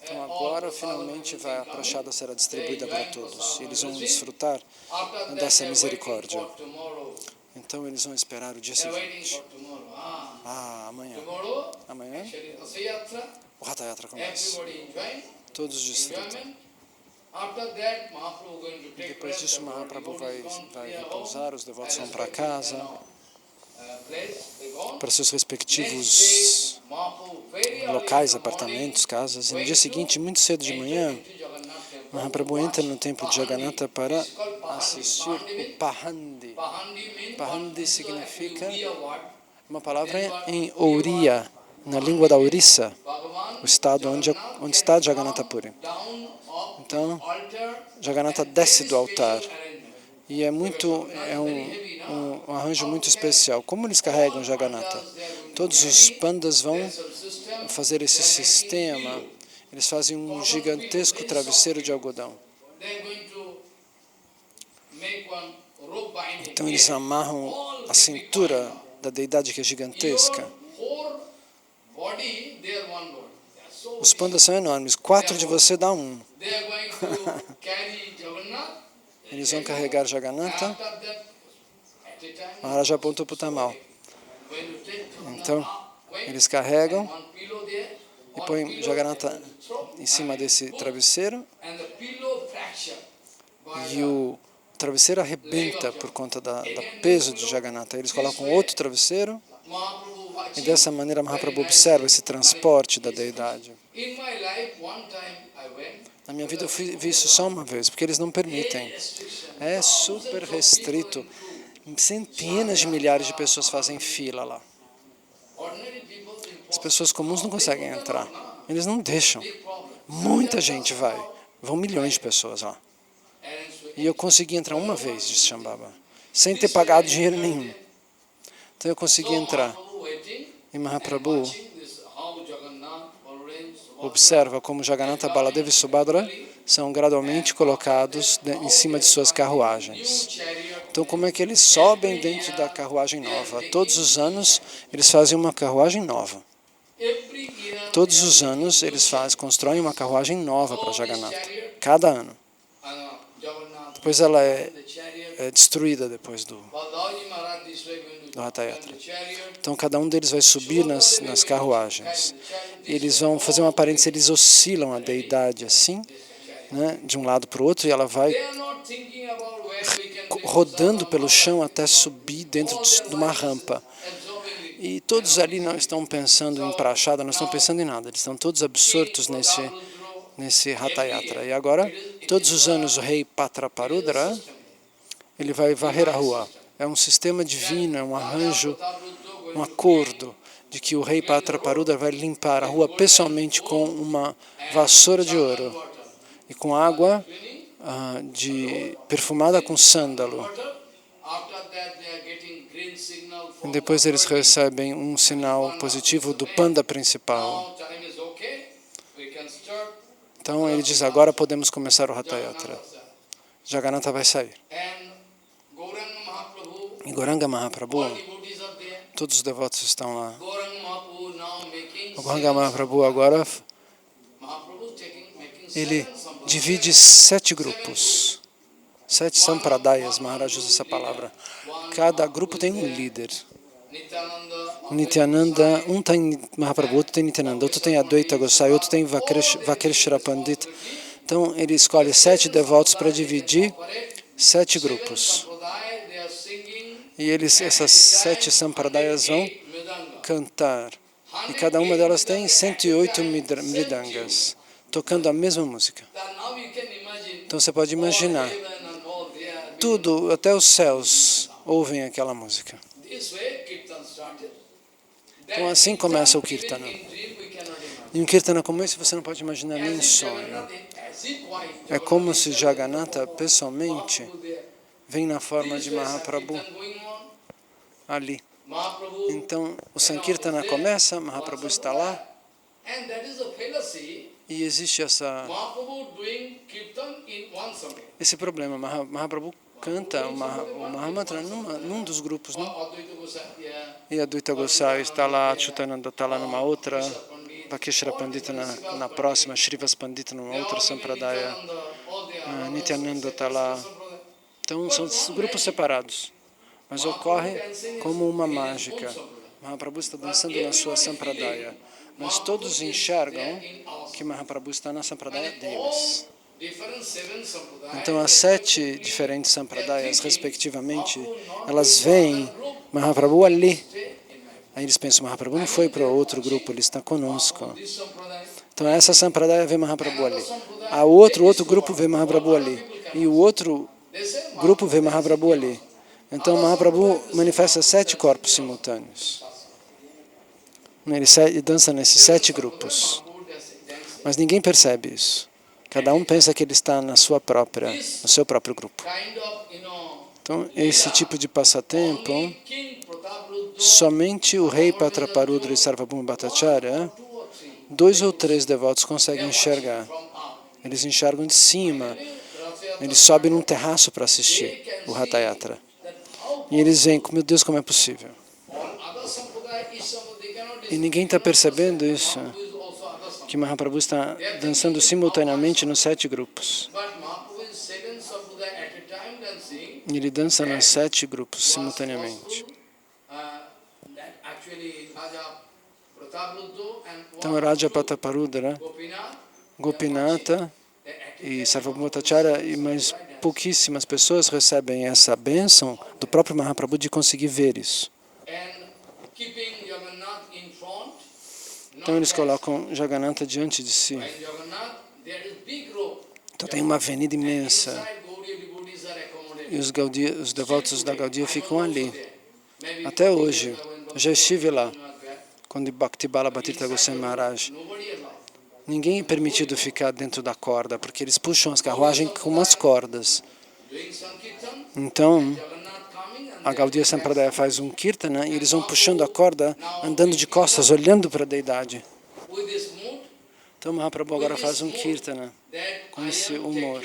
Então agora finalmente a prachada será distribuída para todos. E eles vão desfrutar dessa misericórdia. Então eles vão esperar o dia seguinte. Amanhã. Amanhã o Ratha Yatra começa. Todos desfrutam. Depois disso Mahaprabhu vai repousar, os devotos vão para casa, para seus respectivos locais, apartamentos, casas. E no dia seguinte, muito cedo de manhã, Mahaprabhu entra no templo de Jagannatha para assistir o Pahandi. Pahandi significa uma palavra em Oriya, na língua da Orissa, o estado onde está Jagannatha Puri. Então, Jagannatha desce do altar. E é um arranjo muito especial. Como eles carregam Jagannatha? Todos os pandas vão fazer esse sistema. Eles fazem um gigantesco travesseiro de algodão. Então eles amarram a cintura da deidade que é gigantesca. Os pandas são enormes. 4 de você dá 1. Eles vão carregar Jagannatha. Maharaja apontou para o tamal. Então, eles carregam e põem Jagannatha em cima desse travesseiro. E o travesseiro arrebenta por conta do peso de Jagannatha. Eles colocam outro travesseiro. E dessa maneira Mahaprabhu observa esse transporte da deidade. Na minha vida eu vi isso só uma vez, porque eles não permitem. É super restrito. Centenas de milhares de pessoas fazem fila lá. As pessoas comuns não conseguem entrar. Eles não deixam. Muita gente vai. Vão milhões de pessoas lá. E eu consegui entrar uma vez, disse Shambhava, sem ter pagado dinheiro nenhum. Então eu consegui entrar. E Mahaprabhu observa como Jagannatha, Baladeva e Subhadra são gradualmente colocados em cima de suas carruagens. Então, como é que eles sobem dentro da carruagem nova? Todos os anos, eles fazem uma carruagem nova. Todos os anos, eles constroem uma carruagem nova para Jagannatha. Cada ano. Depois ela é destruída depois do Ratha Yatra. Então, cada um deles vai subir nas carruagens. Eles vão fazer uma aparência, eles oscilam a deidade assim, né, de um lado para o outro, e ela vai rodando pelo chão até subir dentro de uma rampa. E todos ali não estão pensando em prachada, não estão pensando em nada. Eles estão todos absortos nesse Ratha Yatra. E agora, todos os anos, o rei Patraparudra, ele vai varrer a rua. É um sistema divino, é um arranjo, um acordo de que o rei Patraparudra vai limpar a rua pessoalmente com uma vassoura de ouro e com água perfumada com sândalo. E depois eles recebem um sinal positivo do panda principal. Então ele diz, agora podemos começar o Ratha Yatra. Jagannatha vai sair. E Gauranga Mahaprabhu, todos os devotos estão lá. O Gauranga Mahaprabhu agora, ele divide 7 grupos, 7 sampradayas, Maharaj usa essa palavra. Cada grupo tem um líder. Nityananda, um tem Mahaprabhu, outro tem Nityananda, outro tem Advaita Gosai, outro tem Vakeshwara Pandit. Então ele escolhe 7 devotos para dividir 7 grupos. E essas 7 sampradayas vão cantar. E cada uma delas tem 108 mridangas, tocando a mesma música. Então você pode imaginar, tudo, até os céus, ouvem aquela música. Então assim começa o Kirtana. Em um Kirtana como esse, você não pode imaginar nem sonho. É como se Jagannatha, pessoalmente, vem na forma de Mahaprabhu ali. Então, o Sankirtana começa, Mahaprabhu está lá, e existe esse problema. Mahaprabhu canta o Mahamantra num dos grupos, não? E Advaita Gosai está lá, Achyutananda está lá numa outra, Vakeshwara Pandita na próxima, Shrivas Pandita numa outra Sampradaya, Nityananda está lá. Então, são grupos separados, mas ocorre como uma mágica. Mahaprabhu está dançando na sua Sampradaya, mas todos enxergam que Mahaprabhu está na Sampradaya deles. Então, as 7 diferentes Sampradayas, respectivamente, elas veem Mahaprabhu ali. Aí eles pensam, Mahaprabhu não foi para outro grupo, ele está conosco. Então, essa Sampradaya vê Mahaprabhu ali. A outro grupo vê Mahaprabhu ali. E o outro grupo vê Mahaprabhu ali. Então, Mahaprabhu manifesta 7 corpos simultâneos. Ele dança nesses 7 grupos. Mas ninguém percebe isso. Cada um pensa que ele está no seu próprio grupo. Então, esse tipo de passatempo, somente o rei Prataparudra e Sarvabhauma Bhattacharya, 2 ou 3 devotos conseguem enxergar. Eles enxergam de cima. Eles sobem num terraço para assistir o Ratha Yatra. E eles veem, meu Deus, como é possível? E ninguém está percebendo isso, que Mahaprabhu está dançando simultaneamente nos 7 grupos. E ele dança nos 7 grupos simultaneamente. Então, Raja Prataparudra, Gopinatha e Sarvabhauma Bhattacharya e mais pouquíssimas pessoas recebem essa bênção do próprio Mahaprabhu de conseguir ver isso. Então eles colocam Jagannatha diante de si. Então tem uma avenida imensa. E os devotos da Gaudiya ficam ali. Até hoje. Eu já estive lá, quando Bhakti Bala Tirtha Goswami Maharaj. Ninguém é permitido ficar dentro da corda, porque eles puxam as carruagens com umas cordas. Então, a Gaudiya Sampradaya faz um Kirtana e eles vão puxando a corda, andando de costas, olhando para a deidade. Então, Mahaprabhu agora faz um Kirtana com esse humor.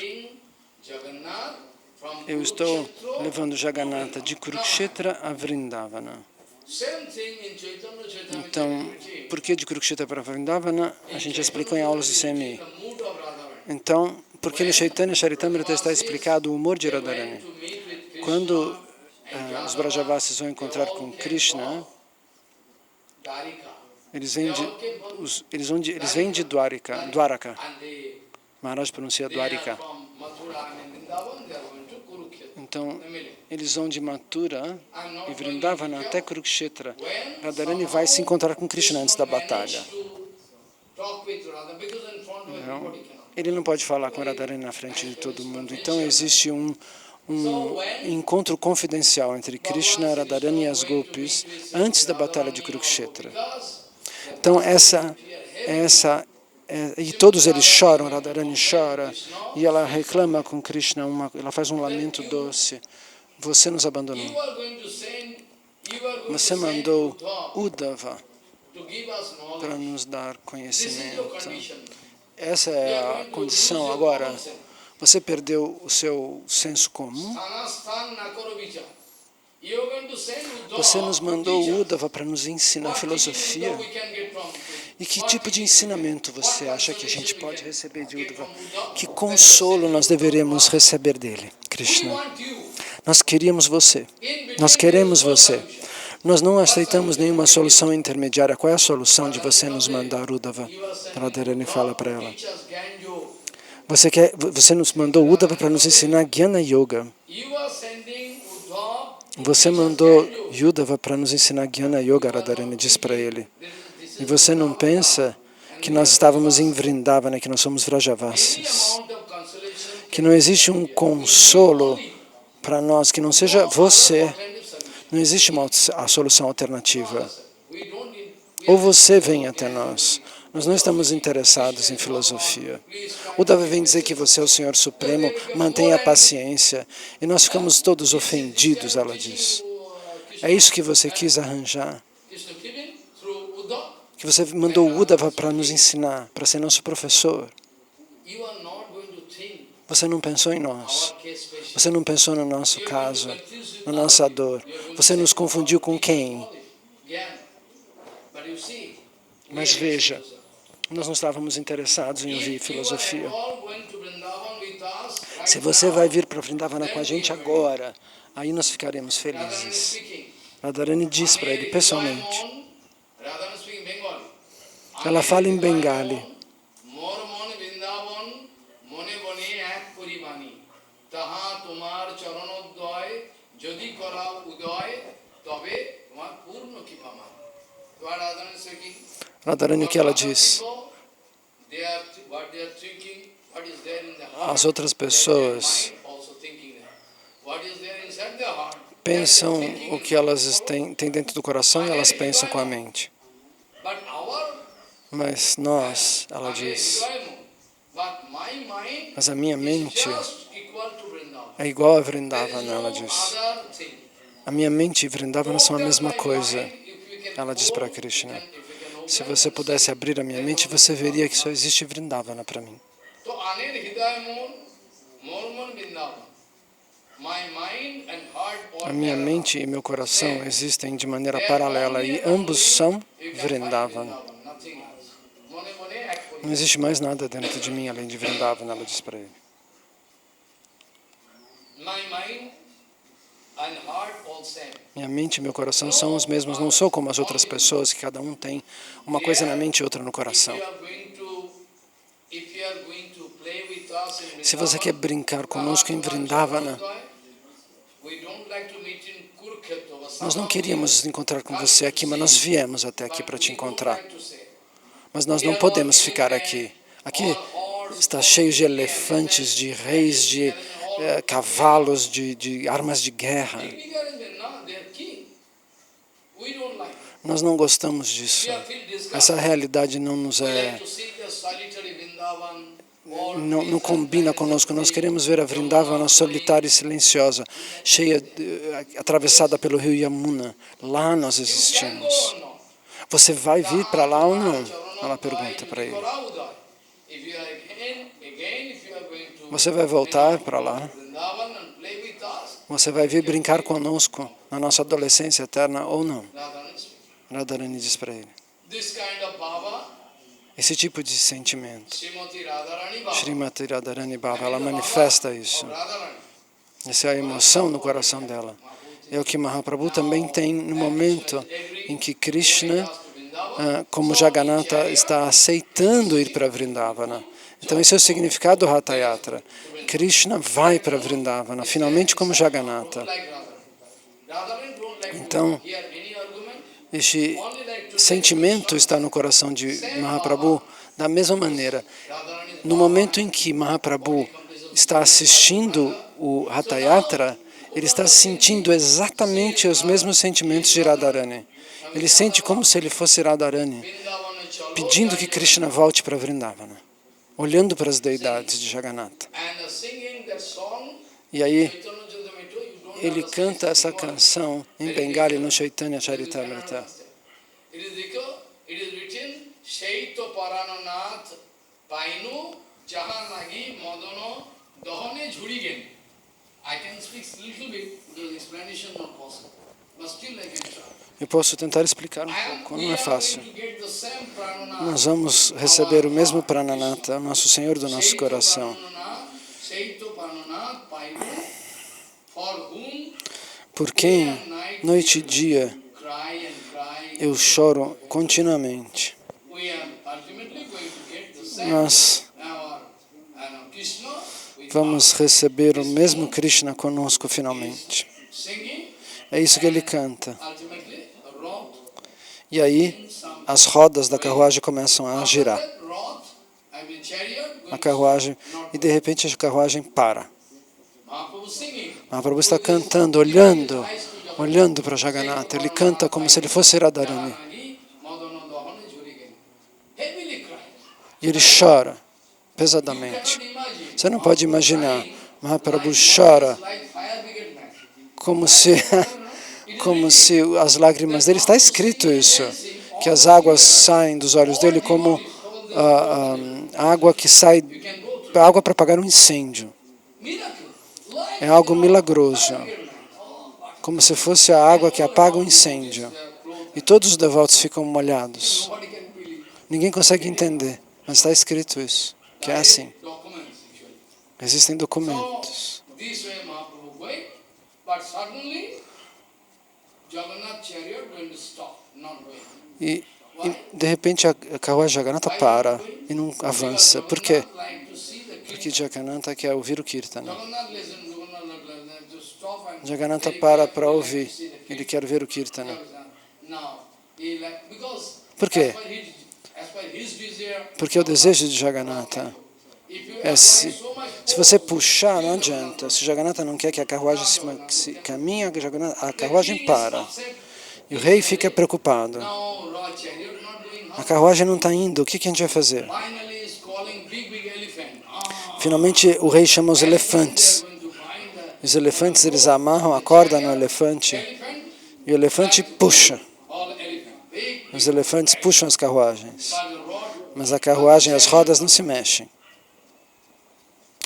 Eu estou levando Jagannatha de Kurukshetra a Vrindavana. Então, por que de Kurukshetra para Vrindavana? A gente já explicou em aulas de CMI. Então, porque no Chaitanya Charitamrita está explicado o humor de Radharani. Quando os Brajavasis vão encontrar com Krishna, eles vêm de Dwaraka. Maharaj pronuncia Dwarika. Então, eles vão de Mathura e Vrindavana até Kurukshetra. Radharani vai se encontrar com Krishna antes da batalha. Não, ele não pode falar com Radharani na frente de todo mundo. Então, existe um encontro confidencial entre Krishna, Radharani e as Gopis antes da batalha de Kurukshetra. Então, e todos eles choram, Radharani chora, e ela reclama com Krishna, ela faz um lamento doce. Você nos abandonou. Você mandou Uddhava para nos dar conhecimento. Essa é a condição. Agora, você perdeu o seu senso comum? Você nos mandou Uddhava para nos ensinar filosofia? E que tipo de ensinamento você acha que a gente pode receber de Uddhava? Que consolo nós deveríamos receber dele, Krishna? Nós queríamos você. Nós queremos você. Nós não aceitamos nenhuma solução intermediária. Qual é a solução de você nos mandar Uddhava? Radharani fala para ela. Você nos mandou Uddhava para nos ensinar Jnana Yoga. Você mandou Uddhava para nos ensinar Jnana Yoga, Radharani diz para ele. E você não pensa que nós estávamos em Vrindavana, que nós somos Vrajavasis? Que não existe um consolo para nós, que não seja você. Não existe a solução alternativa. Ou você vem até nós. Nós não estamos interessados em filosofia. Uddhava vem dizer que você é o Senhor Supremo, mantenha a paciência. E nós ficamos todos ofendidos, ela diz. É isso que você quis arranjar? Que você mandou o Uddhava para nos ensinar, para ser nosso professor? Você não pensou em nós. Você não pensou no nosso caso, na nossa dor. Você nos confundiu com quem? Mas veja, nós não estávamos interessados em ouvir filosofia. Se você vai vir para Vrindavana com a gente agora, aí nós ficaremos felizes. Radharani diz para ele pessoalmente. Ela fala em Bengali. Radharani, o que ela diz? As outras pessoas pensam o que elas têm dentro do coração e elas pensam com a mente. Mas nós, ela diz, mas a minha mente é igual a Vrindavana, ela diz. A minha mente e Vrindavana são a mesma coisa, ela diz para Krishna. Se você pudesse abrir a minha mente, você veria que só existe Vrindavana para mim. A minha mente e meu coração existem de maneira paralela e ambos são Vrindavana. Não existe mais nada dentro de mim além de Vrindavana, ela diz para ele. Minha mente e meu coração são os mesmos, não sou como as outras pessoas, que cada um tem uma coisa na mente e outra no coração. Se você quer brincar conosco em Vrindavana, nós não queríamos nos encontrar com você aqui, mas nós viemos até aqui para te encontrar. Mas nós não podemos ficar aqui. Aqui está cheio de elefantes, de reis, de cavalos, de armas de guerra. Nós não gostamos disso. Essa realidade não nos não combina conosco. Nós queremos ver a Vrindavana solitária e silenciosa, cheia, atravessada pelo rio Yamuna. Lá nós existimos. Você vai vir para lá ou não? Ela pergunta para ele. Você vai voltar para lá? Você vai vir brincar conosco na nossa adolescência eterna ou não? Radharani diz para ele. Esse tipo de sentimento, Srimati Radharani Bhava, ela manifesta isso. Essa é a emoção no coração dela. É o que Mahaprabhu também tem no momento em que Krishna, como Jagannatha, está aceitando ir para Vrindavana. Então esse é o significado do Hatha Yatra. Krishna vai para Vrindavana, finalmente como Jagannatha. Então, este sentimento está no coração de Mahaprabhu da mesma maneira. No momento em que Mahaprabhu está assistindo o Hatha Yatra, ele está sentindo exatamente os mesmos sentimentos de Radharani. Ele sente como se ele fosse Radharani, pedindo que Krishna volte para Vrindavana, olhando para as deidades de Jagannatha. E aí, ele canta essa canção em Bengali no Chaitanya Charitamrita. Eu posso tentar explicar um pouco, não é fácil. Nós vamos receber o mesmo Prananatha, nosso Senhor do nosso coração. Por quem, noite e dia, eu choro continuamente. Nós vamos receber o mesmo Krishna conosco finalmente. É isso que ele canta. E aí, as rodas da carruagem começam a girar. A carruagem, e de repente a carruagem para. Mahaprabhu está cantando, olhando para Jagannatha. Ele canta como se ele fosse Radharani. E ele chora pesadamente. Você não pode imaginar. Mahaprabhu chora como se as lágrimas dele, está escrito isso, que as águas saem dos olhos dele como água que sai, água para apagar um incêndio. É algo milagroso, como se fosse a água que apaga um incêndio. E todos os devotos ficam molhados. Ninguém consegue entender, mas está escrito isso, que é assim. Existem documentos. E de repente a carruagem Jagannatha para e não avança. Por quê? Porque Jagannatha quer ouvir o Kirtana. Jagannatha para ouvir. Ele quer ver o Kirtana. Por quê? Porque o desejo de Jagannatha é se você puxar, não adianta. Se Jagannatha não quer que a carruagem se caminhe, a carruagem para. E o rei fica preocupado. A carruagem não está indo, o que a gente vai fazer? Finalmente o rei chama os elefantes. Os elefantes, eles amarram a corda no elefante e o elefante puxa. Os elefantes puxam as carruagens. Mas a carruagem, as rodas não se mexem.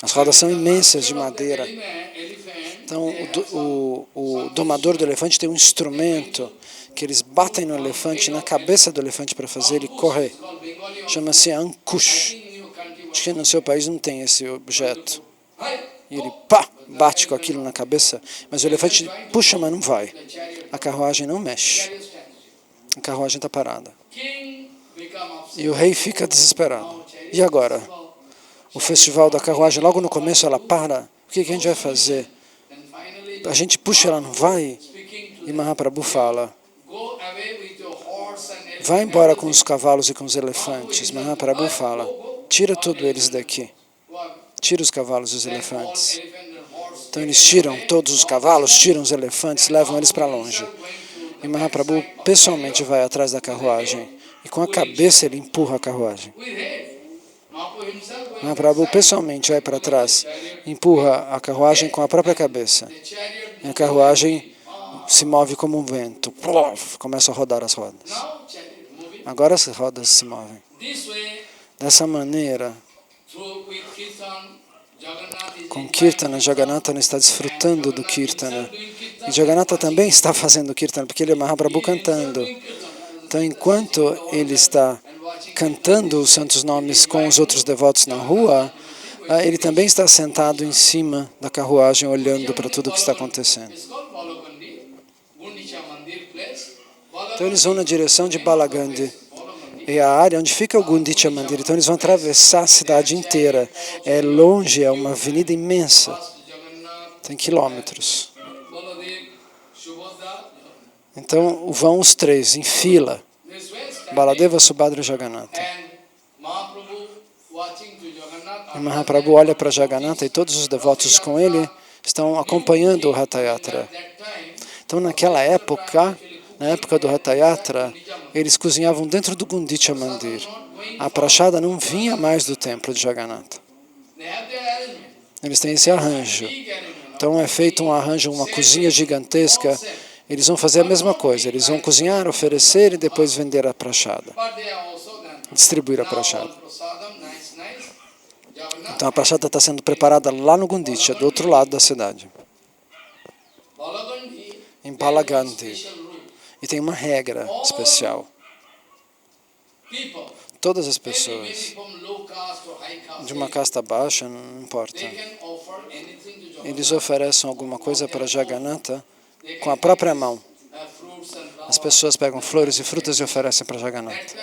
As rodas são imensas de madeira. Então o domador do elefante tem um instrumento que eles batem no elefante, na cabeça do elefante para fazer ele correr. Chama-se Ankush. Acho que no seu país não tem esse objeto. E ele bate com aquilo na cabeça, mas o elefante puxa, mas não vai. A carruagem não mexe. A carruagem está parada. E o rei fica desesperado. E agora? O festival da carruagem, logo no começo ela para. O que a gente vai fazer? A gente puxa, ela não vai. E Mahaprabhu fala, vai embora com os cavalos e com os elefantes. Mahaprabhu fala, tira todos eles daqui. Tira os cavalos e os elefantes. Então eles tiram todos os cavalos, tiram os elefantes, levam eles para longe. E Mahaprabhu pessoalmente vai atrás da carruagem. E com a cabeça ele empurra a carruagem. Mahaprabhu pessoalmente vai para trás, empurra a carruagem com a própria cabeça. E a carruagem se move como um vento. Começa a rodar as rodas. Agora as rodas se movem. Dessa maneira, com Kirtana, Jagannatha está desfrutando do Kirtana. E Jagannatha também está fazendo Kirtana, porque ele é Mahaprabhu cantando. Então, enquanto ele está cantando os santos nomes com os outros devotos na rua, ele também está sentado em cima da carruagem, olhando para tudo o que está acontecendo. Então, eles vão na direção de Balagandhi. É a área onde fica o Gundicha Mandir. Então eles vão atravessar a cidade inteira. É longe, é uma avenida imensa. Tem quilômetros. Então vão os três, em fila. Baladeva, Subhadra e Jagannatha. E Mahaprabhu olha para Jagannatha e todos os devotos com ele estão acompanhando o Ratha Yatra. Então naquela época, na época do Ratha Yatra, eles cozinhavam dentro do Gundicha Mandir. A prachada não vinha mais do templo de Jagannatha. Eles têm esse arranjo. Então é feito um arranjo, uma cozinha gigantesca. Eles vão fazer a mesma coisa. Eles vão cozinhar, oferecer e depois vender a prachada. Distribuir a prachada. Então a prachada está sendo preparada lá no Gundicha, do outro lado da cidade. Em Balagandhi. E tem uma regra especial. Todas as pessoas, de uma casta baixa, não importa, eles oferecem alguma coisa para Jagannatha com a própria mão. As pessoas pegam flores e frutas e oferecem para Jagannatha.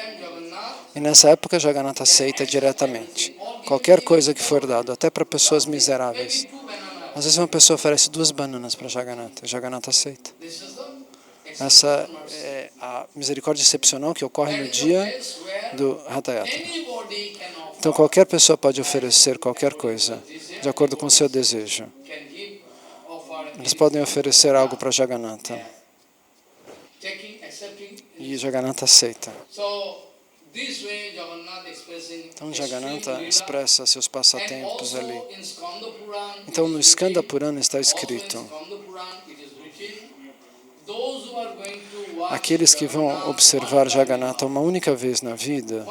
E nessa época, Jagannatha aceita diretamente. Qualquer coisa que for dado, até para pessoas miseráveis. Às vezes uma pessoa oferece 2 bananas para Jagannatha. Jagannatha aceita. Essa é a misericórdia excepcional que ocorre no dia do Ratha Yatra. Então qualquer pessoa pode oferecer qualquer coisa, de acordo com o seu desejo. Eles podem oferecer algo para Jagannatha. E Jagannatha aceita. Então Jagannatha expressa seus passatempos ali. Então no Skanda Purana está escrito: aqueles que vão observar Jagannatha uma única vez na vida,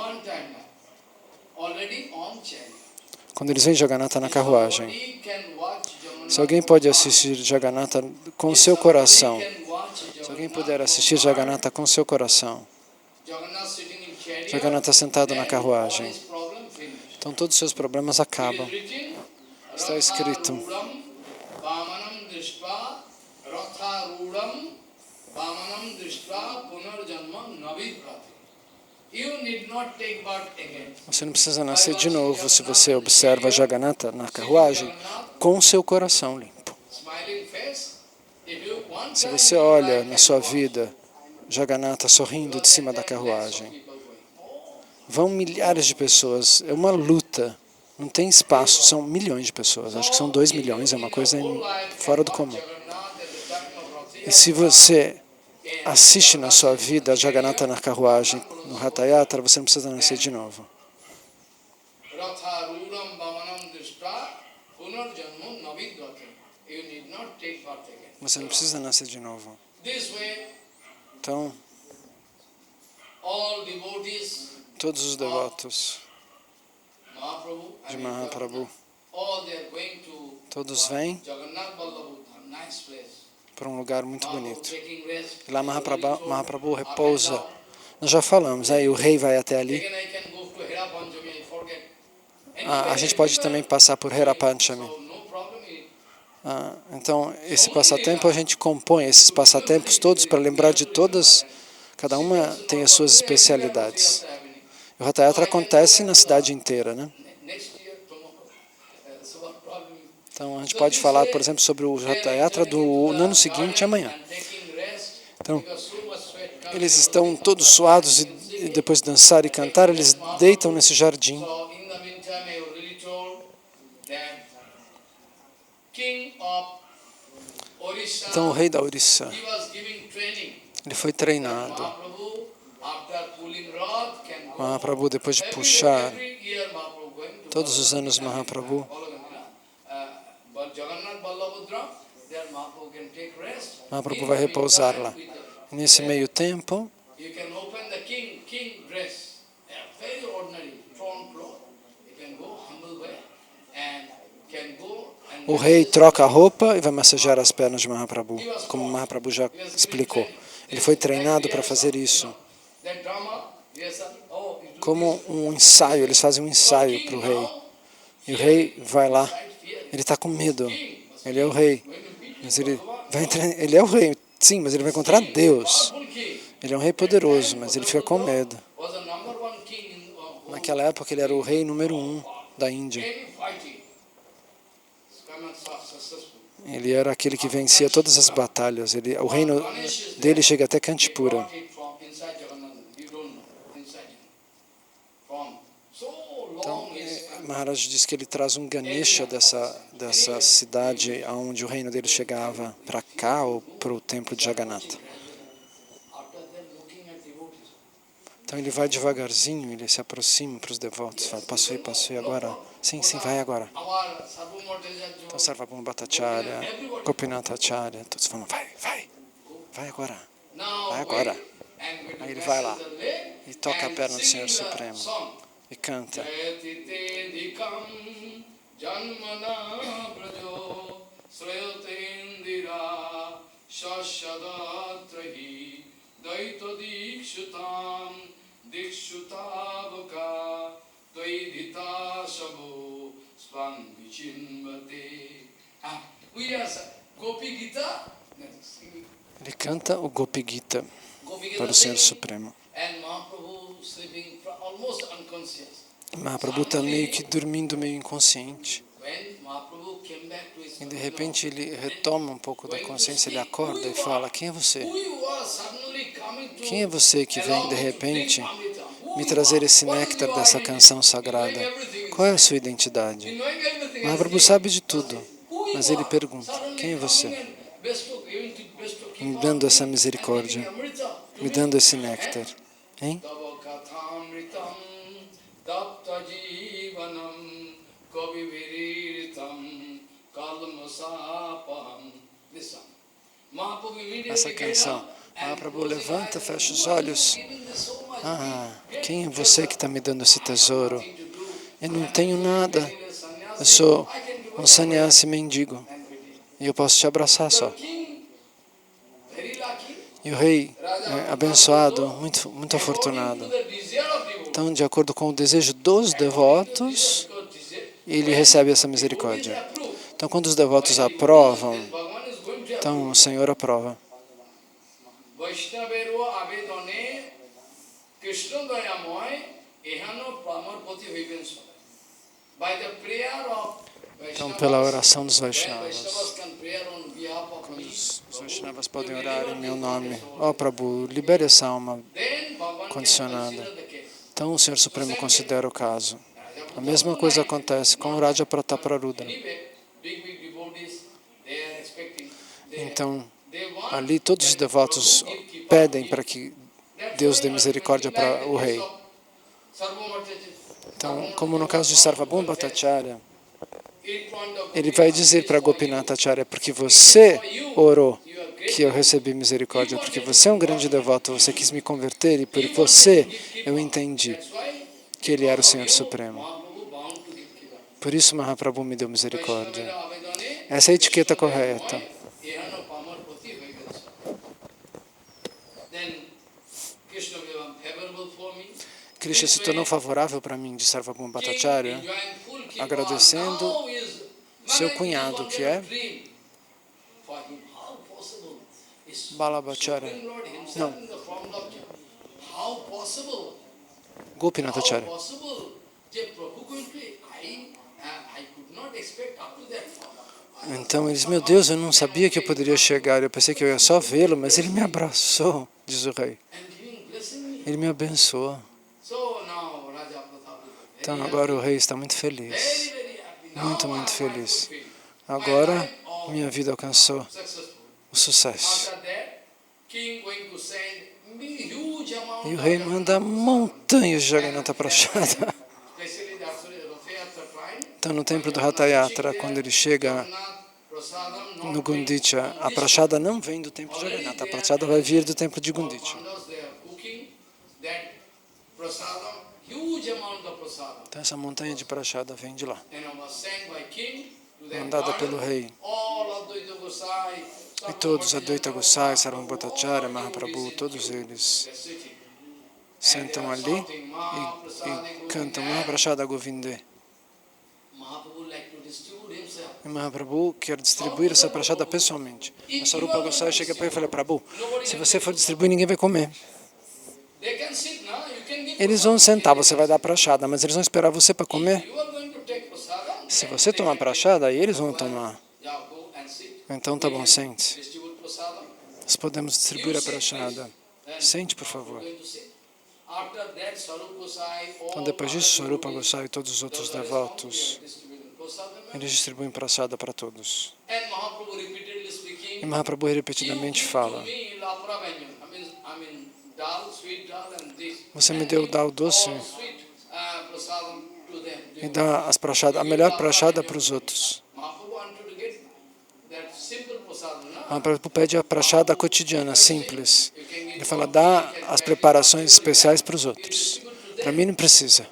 quando eles veem Jagannatha na carruagem, se alguém pode assistir Jagannatha com seu coração, se alguém puder assistir Jagannatha com seu coração, Jagannatha sentado na carruagem, então todos os seus problemas acabam. Está escrito: você não precisa nascer de novo se você observa Jagannatha na carruagem com seu coração limpo. Se você olha na sua vida Jagannatha sorrindo de cima da carruagem, vão milhares de pessoas, é uma luta, não tem espaço, são milhões de pessoas, acho que são 2 milhões, é uma coisa fora do comum. E se você assiste na sua vida a Jagannatha na carruagem, no Ratha Yatra, você não precisa nascer de novo. Você não precisa nascer de novo. Então, todos os devotos de Mahaprabhu, todos vêm para um lugar muito bonito. E lá Mahaprabhu repousa. Nós já falamos, aí o rei vai até ali. A gente pode também passar por Hera Panchami. Então, esse passatempo, a gente compõe esses passatempos todos para lembrar de todas, cada uma tem as suas especialidades. O Ratha Yatra acontece na cidade inteira, né? Então, a gente pode falar, por exemplo, sobre o Ratha Yatra do ano seguinte, amanhã. Então, eles estão todos suados e depois de dançar e cantar, eles deitam nesse jardim. Então, o rei da Orissa, ele foi treinado. Mahaprabhu, depois de puxar, todos os anos Mahaprabhu, Mahaprabhu vai repousar lá. Nesse meio tempo, o rei troca a roupa e vai massagear as pernas de Mahaprabhu, como Mahaprabhu já explicou. Ele foi treinado para fazer isso. Como um ensaio, eles fazem um ensaio para o rei. E o rei vai lá, ele está com medo. Ele é o rei, mas ele é o rei, sim, mas ele vai encontrar Deus. Ele é um rei poderoso, mas ele fica com medo. Naquela época ele era o rei número 1 da Índia. Ele era aquele que vencia todas as batalhas. O reino dele chega até Kantipura. Então, Maharaj diz que ele traz um Ganesha dessa cidade onde o reino dele chegava para cá ou para o templo de Jagannatha. Então ele vai devagarzinho, ele se aproxima para os devotos, fala, passou aí agora. Sim, vai agora. Então Sarvabhauma Bhattacharya, Gopinatha Acharya, todos falam, vai agora. Aí ele vai lá e toca a perna do Senhor Supremo e canta. Ele canta o Gopi Gita para o Senhor Supremo. Mahaprabhu está meio que dormindo, meio inconsciente. E de repente ele retoma um pouco da consciência, ele acorda e fala, quem é você? Quem é você que vem de repente me trazer esse néctar dessa canção sagrada? Qual é a sua identidade? Mahaprabhu sabe de tudo, mas ele pergunta, quem é você? Me dando essa misericórdia, me dando esse néctar. Hein? essa canção. Mahaprabhu levanta, fecha os olhos. Quem é você que está me dando esse tesouro? Eu não tenho nada. Eu sou um sannyasi mendigo. E eu posso te abraçar só. E o rei é abençoado, muito afortunado. Então, de acordo com o desejo dos devotos, ele recebe essa misericórdia. Então, quando os devotos aprovam, então o Senhor aprova. Então, pela oração dos Vaishnavas, quando os Vaishnavas podem orar em meu nome, Prabhu, libere essa alma condicionada. Então, o Senhor Supremo considera o caso. A mesma coisa acontece com o Raja Prataparudra. Então, ali todos os devotos pedem para que Deus dê misericórdia para o rei. Então, como no caso de Sarvabhauma Bhattacharya, ele vai dizer para Gopinath Acharya, porque você orou que eu recebi misericórdia, porque você é um grande devoto, você quis me converter e por você eu entendi que ele era o Senhor Supremo. Por isso Mahaprabhu me deu misericórdia. Essa é a etiqueta correta. Krishna se tornou favorável para mim, de Sarvabhauma Bhattacharya, agradecendo seu cunhado, que é Balabhacharya. Não. Gopinath Acharya. Então eles, meu Deus, eu não sabia que eu poderia chegar, eu pensei que eu ia só vê-lo, mas ele me abraçou, diz o rei. Ele me abençoou. Então agora o rei está muito feliz, muito feliz. Agora minha vida alcançou o sucesso. E o rei manda montanhas de Jagannatha Prasada. Então no templo do Ratha Yatra, quando ele chega no Gundicha, a Prasada não vem do templo de Jagannatha, a Prasada vai vir do templo de Gundicha. Então essa montanha de Prasada vem de lá, mandada pelo rei. E todos, Advaita Gosai, Sarvabhauma Bhattacharya, Mahaprabhu, todos eles sentam ali e cantam Mahaprasada Govinde. E Mahaprabhu quer distribuir essa prasada pessoalmente. A Sarupa Gosai chega para ele e fala, Prabhu, se você for distribuir, ninguém vai comer. Eles vão sentar, você vai dar prasada, mas eles vão esperar você para comer. Se você tomar prasada, aí eles vão tomar. Então tá bom, sente. Nós podemos distribuir a prasada. Sente, por favor. Então depois disso, Sarupa Gosai e todos os outros devotos, eles distribuem prasada para todos. E Mahaprabhu repetidamente fala, você me deu dal doce e dá as prasada, a melhor prasada para os outros. Mahaprabhu pede a prasada cotidiana, simples. Ele fala, dá as preparações especiais para os outros. Para mim não precisa.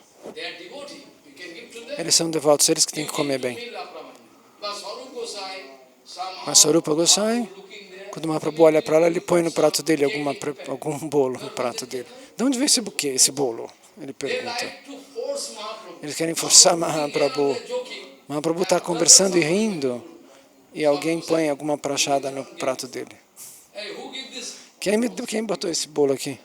Eles são devotos, eles que têm que comer bem. Mas Sarupa Gosai, quando Mahaprabhu olha para ela, ele põe no prato dele algum bolo no prato dele. De onde veio esse buquê, esse bolo? Ele pergunta. Eles querem forçar Mahaprabhu. Mahaprabhu está conversando e rindo, e alguém põe alguma prasada no prato dele. Quem botou esse bolo aqui?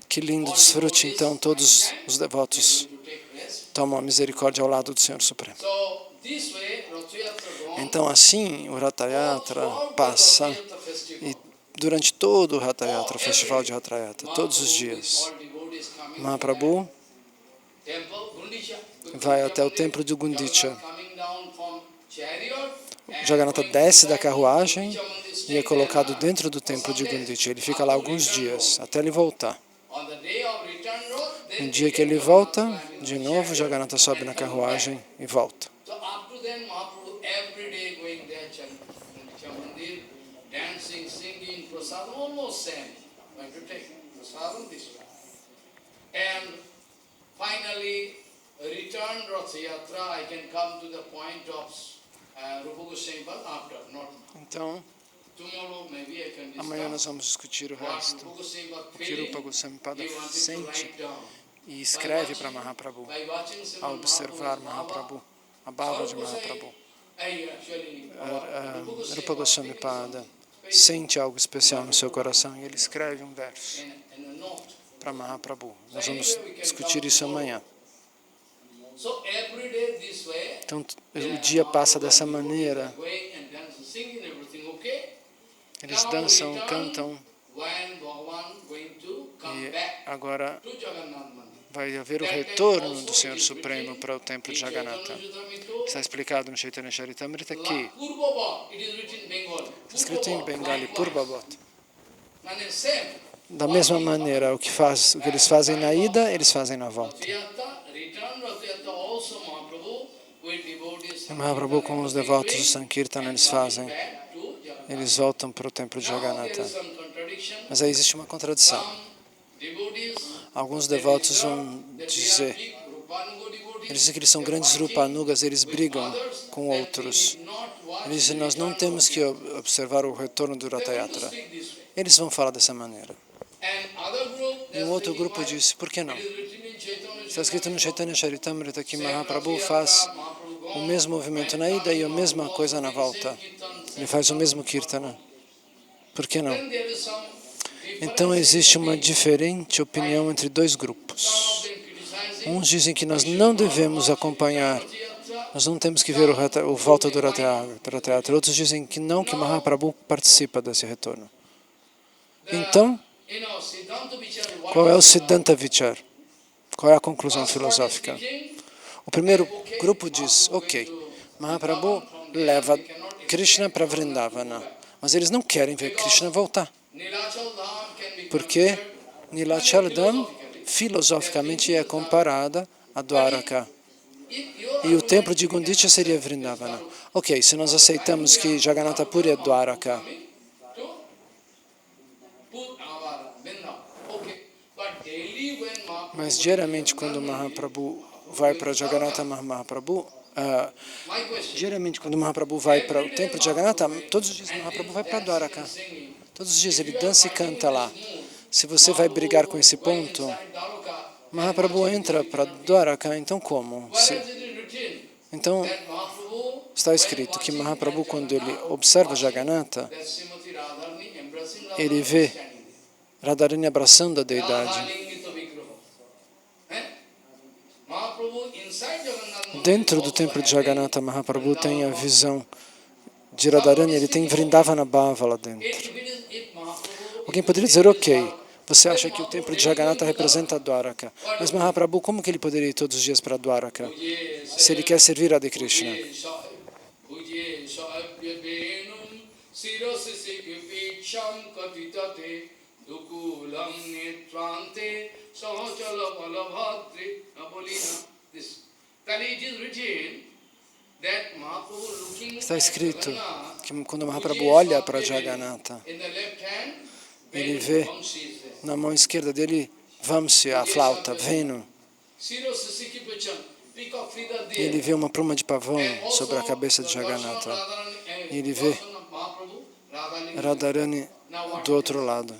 Que lindo desfrute, então, todos os devotos tomam a misericórdia ao lado do Senhor Supremo. Então, assim, o Ratha Yatra passa, e durante todo o Ratha Yatra, o festival de Ratha Yatra, todos os dias, Mahaprabhu vai até o templo de Gundicha. Jagannatha desce da carruagem e é colocado dentro do templo de Gundicha. Ele fica lá alguns dias, até ele voltar. No dia que ele volta, De novo, Jagannatha sobe na carruagem e volta. So up to then, Mahaprabhu every day going there, Mandir, dancing, singing, prasadam, almost same. Going to take prasadam this way. And finally, returned Rath Yatra, I can come to the point of Rupa Goswami Pad after, not now. Então, Tomorrow maybe I can amanhã nós discuss vamos discutir o what resto. Rupa Goswami Pad O que Rupa feeling, Goswami Pada he wanted to sente write down. e escreve para Mahaprabhu. By watching Ao Srimad observar Mahaprabhu's Mahaprabhu, a bhava de Sarva Gosai, Mahaprabhu, Rupa Rupa Goswami Pada sente algo especial no seu coração e ele escreve um verso in a note. para Mahaprabhu. Nós vamos discutir isso amanhã. So every day this way, Então, o dia passa dessa maneira. going and dancing, singing, everything okay. Eles Now dançam, return cantam when Bhagavan going to come e back agora to Jagannath Mandir. vai haver o retorno do Senhor Supremo para o templo de Jagannatha. Está explicado no Chaitanya Charitamrita que, Purvabhat, it is written in Bengali. está escrito em Bengali, Purvabhat. Meaning same. Da mesma maneira, o que eles fazem na ida, eles fazem na volta. Rath-yatra, return Rath-yatra also Mahaprabhu with devotees. E Mahaprabhu, com os devotos do Sankirtan, eles fazem. Back to Jagannath. Eles voltam para o templo de Now there Jagannatha. is some contradiction. Mas aí existe uma contradição. Some devotees, Alguns devotos vão dizer, big Rupanuga devotees, eles dizem que eles são grandes Rupanugas, eles brigam com outros. Eles dizem, nós não temos que observar o retorno do Ratha Yatra. Eles vão falar dessa maneira. E um outro grupo disse, por que não? Está escrito no Chaitanya Charitamrita que Mahaprabhu faz o mesmo movimento na ida e a mesma coisa na volta. Ele faz o mesmo kirtana. Por que não? Então existe uma diferente opinião entre dois grupos. Uns dizem que nós não devemos acompanhar, nós não temos que ver o volta do Ratha Yatra. Outros dizem que não, que Mahaprabhu participa desse retorno. Então, qual é o Siddhanta Vichar? Qual é a conclusão filosófica? O primeiro grupo diz, ok, Mahaprabhu leva Krishna para Vrindavana, mas eles não querem ver Krishna voltar. Porque Nilachal Dham filosoficamente é comparada a Dwaraka. E o templo de Gundicha seria Vrindavana. Ok, se nós aceitamos que Jagannatha Puri é Dwaraka, mas diariamente quando Mahaprabhu vai para Jagannatha Mahaprabhu, diariamente quando Mahaprabhu vai para o templo de Jagannatha, todos os dias Mahaprabhu vai para Dwaraka. Todos os dias ele dança e canta lá. Se você vai brigar com esse ponto, Mahaprabhu entra para Dwaraka, então como? Então, está escrito que Mahaprabhu, quando ele observa Jagannatha, ele vê Radharani abraçando a deidade. Dentro do templo de Jagannatha, Mahaprabhu tem a visão de Radharani, ele tem Vrindavana Bhava lá dentro. Alguém poderia dizer, ok, você acha que o templo de Jagannatha representa Dwaraka, mas Mahaprabhu, como que ele poderia ir todos os dias para Dwaraka, se ele quer servir a Radha Krishna? Está escrito que quando Mahaprabhu olha para Jagannatha, ele vê na mão esquerda dele Vamsi, a flauta, Venu. Ele vê uma pluma de pavão sobre a cabeça de Jagannatha. E ele vê Radharani do outro lado.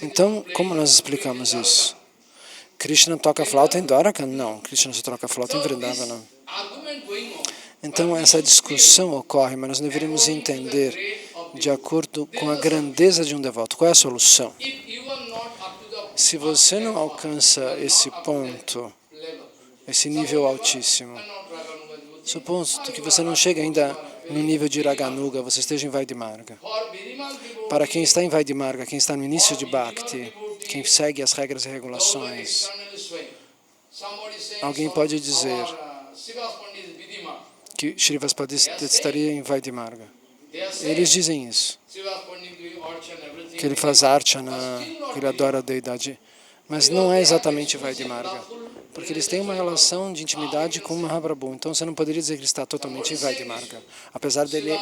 Então, como nós explicamos isso? Krishna toca flauta em Dwaraka? Não, Krishna só toca flauta em Vrindavana. Então, essa discussão ocorre, mas nós deveríamos entender de acordo com a grandeza de um devoto. Qual é a solução? Se você não alcança esse ponto, esse nível altíssimo, suposto que você não chega ainda no nível de Raganuga, você esteja em Vaidhimarga. Para quem está em Vaidhimarga, quem está no início de Bhakti, quem segue as regras e regulações, alguém pode dizer que Srivas Pandita estaria em Vaidhimarga. Eles dizem isso, que ele faz archana, que ele adora a deidade, mas não é exatamente Vaidhimarga. porque eles têm uma relação de intimidade com o Mahaprabhu. Então você não poderia dizer que ele está totalmente em Vaidhi Marga, apesar dele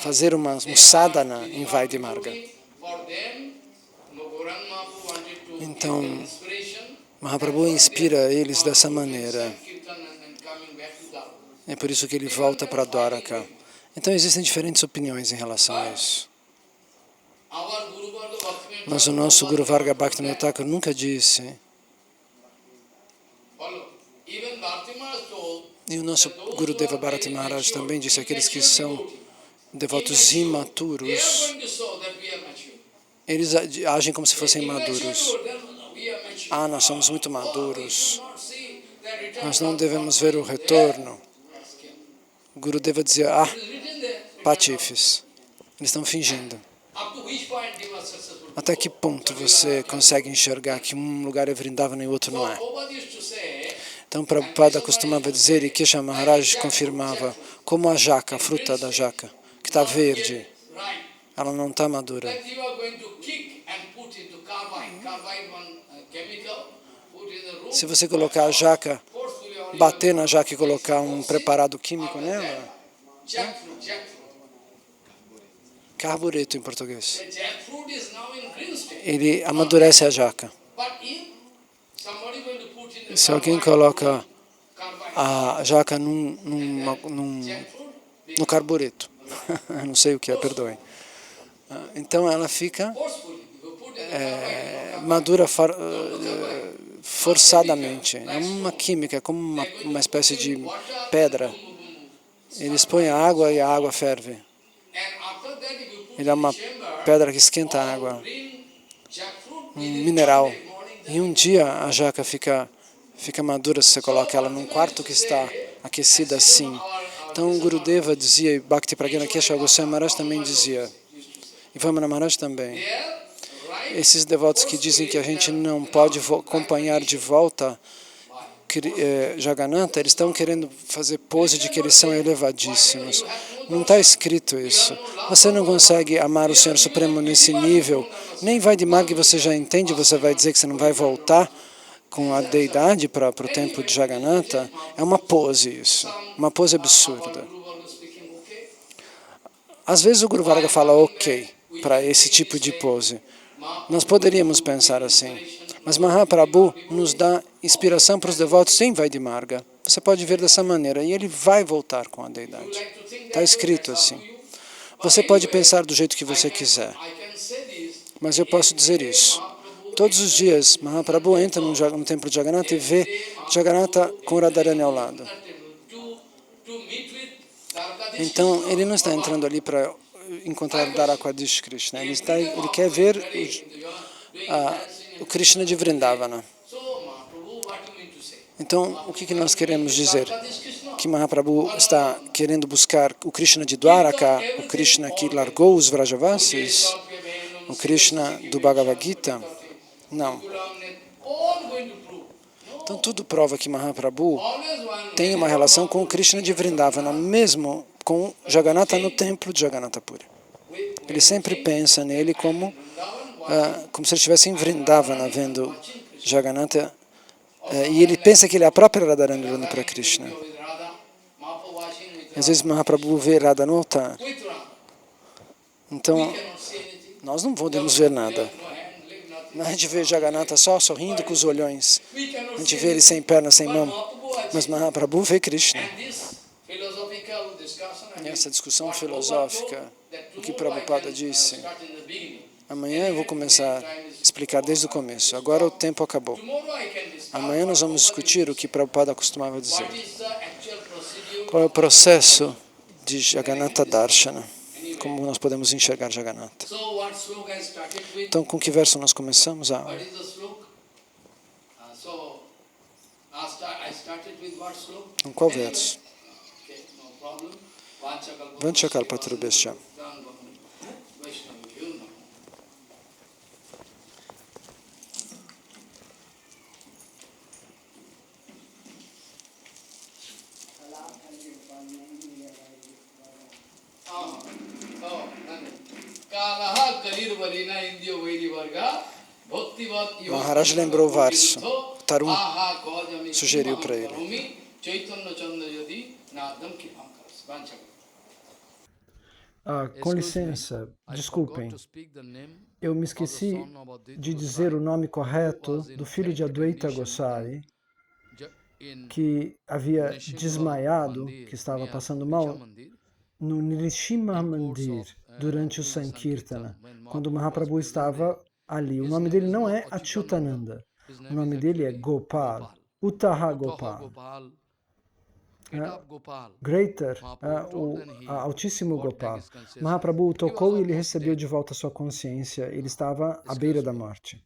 fazer um sadhana em Vaidhi Marga. Então, Mahaprabhu inspira eles dessa maneira. É por isso que ele volta para Dwaraka. Então existem diferentes opiniões em relação a isso. Mas o nosso Guru Varga Bhaktivinoda Thakur nunca disse, e o nosso Guru Deva Bharati Maharaj também disse, aqueles que são devotos imaturos, eles agem como se fossem maduros. Ah, nós somos muito maduros, nós não devemos ver o retorno. O Guru Deva dizia, patifes, eles estão fingindo. Até que ponto você consegue enxergar que um lugar é Vrindavana e o outro não é? Então Prabhupada costumava dizer, e Kesha Maharaj confirmava, como a jaca, a fruta da jaca, que está verde, ela não está madura. Se você colocar a jaca, bater na jaca e colocar um preparado químico nela, carbureto em português, ele amadurece a jaca. Se alguém coloca a jaca no carbureto, eu não sei o que é, perdoem. Então ela fica madura forçadamente. É uma química, é como uma espécie de pedra. Eles põem a água e a água ferve. Ele é uma pedra que esquenta a água, um mineral. E um dia a jaca fica madura se você coloca ela num quarto que está aquecida assim. Então o Gurudeva dizia, e Bhakti Pragna Kesha Goswami Maharaj também dizia, e Vamana Maharaj também, esses devotos que dizem que a gente não pode acompanhar de volta Jagannatha, eles estão querendo fazer pose de que eles são elevadíssimos. Não está escrito isso. Você não consegue amar o Senhor Supremo nesse nível, nem vai de Marga e você já entende, você vai dizer que você não vai voltar com a deidade para o templo de Jagannatha. É uma pose isso, uma pose absurda. Às vezes o Guru Varga fala ok para esse tipo de pose. Nós poderíamos pensar assim. Mas Mahaprabhu nos dá inspiração para os devotos em Vaidhi Marga. Você pode ver dessa maneira, e ele vai voltar com a deidade. Está escrito assim. Você pode pensar do jeito que você quiser, mas eu posso dizer isso. Todos os dias, Mahaprabhu entra no templo de Jagannatha e vê Jagannatha com Radharani ao lado. Então, ele não está entrando ali para encontrar Dwarakadish Krishna. Ele quer ver o Krishna de Vrindavana. Então, o que nós queremos dizer? Que Mahaprabhu está querendo buscar o Krishna de Dwaraka, o Krishna que largou os Vrajavasis, o Krishna do Bhagavad Gita? Não. Então, tudo prova que Mahaprabhu tem uma relação com o Krishna de Vrindavana, mesmo com Jagannatha no templo de Jagannatha Puri. Ele sempre pensa nele como se ele estivesse em Vrindavana, vendo Jagannatha, e ele pensa que ele é a própria Radharani olhando para Krishna. Às vezes Mahaprabhu vê Radha no altar. Então, nós não podemos ver nada. A gente vê Jagannatha só sorrindo com os olhões. A gente vê ele sem perna, sem mão. Mas Mahaprabhu vê Krishna. E essa discussão filosófica, o que Prabhupada disse, amanhã eu vou começar a explicar desde o começo. Agora o tempo acabou. Amanhã nós vamos discutir o que Prabhupada costumava dizer. Qual é o processo de Jagannatha Darshana? Como nós podemos enxergar Jagannatha? Então, com que verso nós começamos a aula? Com qual verso? Vanchakalpatarubhyascha. Maharaj lembrou o verso. Tarun Ha ha kojami sugeriu kimaham para ele. karomi, Chaitanya Chandra yadi nadam kipam karosi. Vancha. Com licença, desculpem, eu me esqueci de dizer o nome correto do filho de Advaita Gosai, que havia desmaiado, que estava passando mal, no Nrsimha Mandir, durante o Sankirtana, quando Mahaprabhu estava ali. O nome dele não é Achyutananda, o nome dele é Gopal, Uttaha Gopal. Greater, o Altíssimo Gopal. Mahaprabhu o tocou e ele recebeu de volta sua consciência. Ele estava à beira da morte.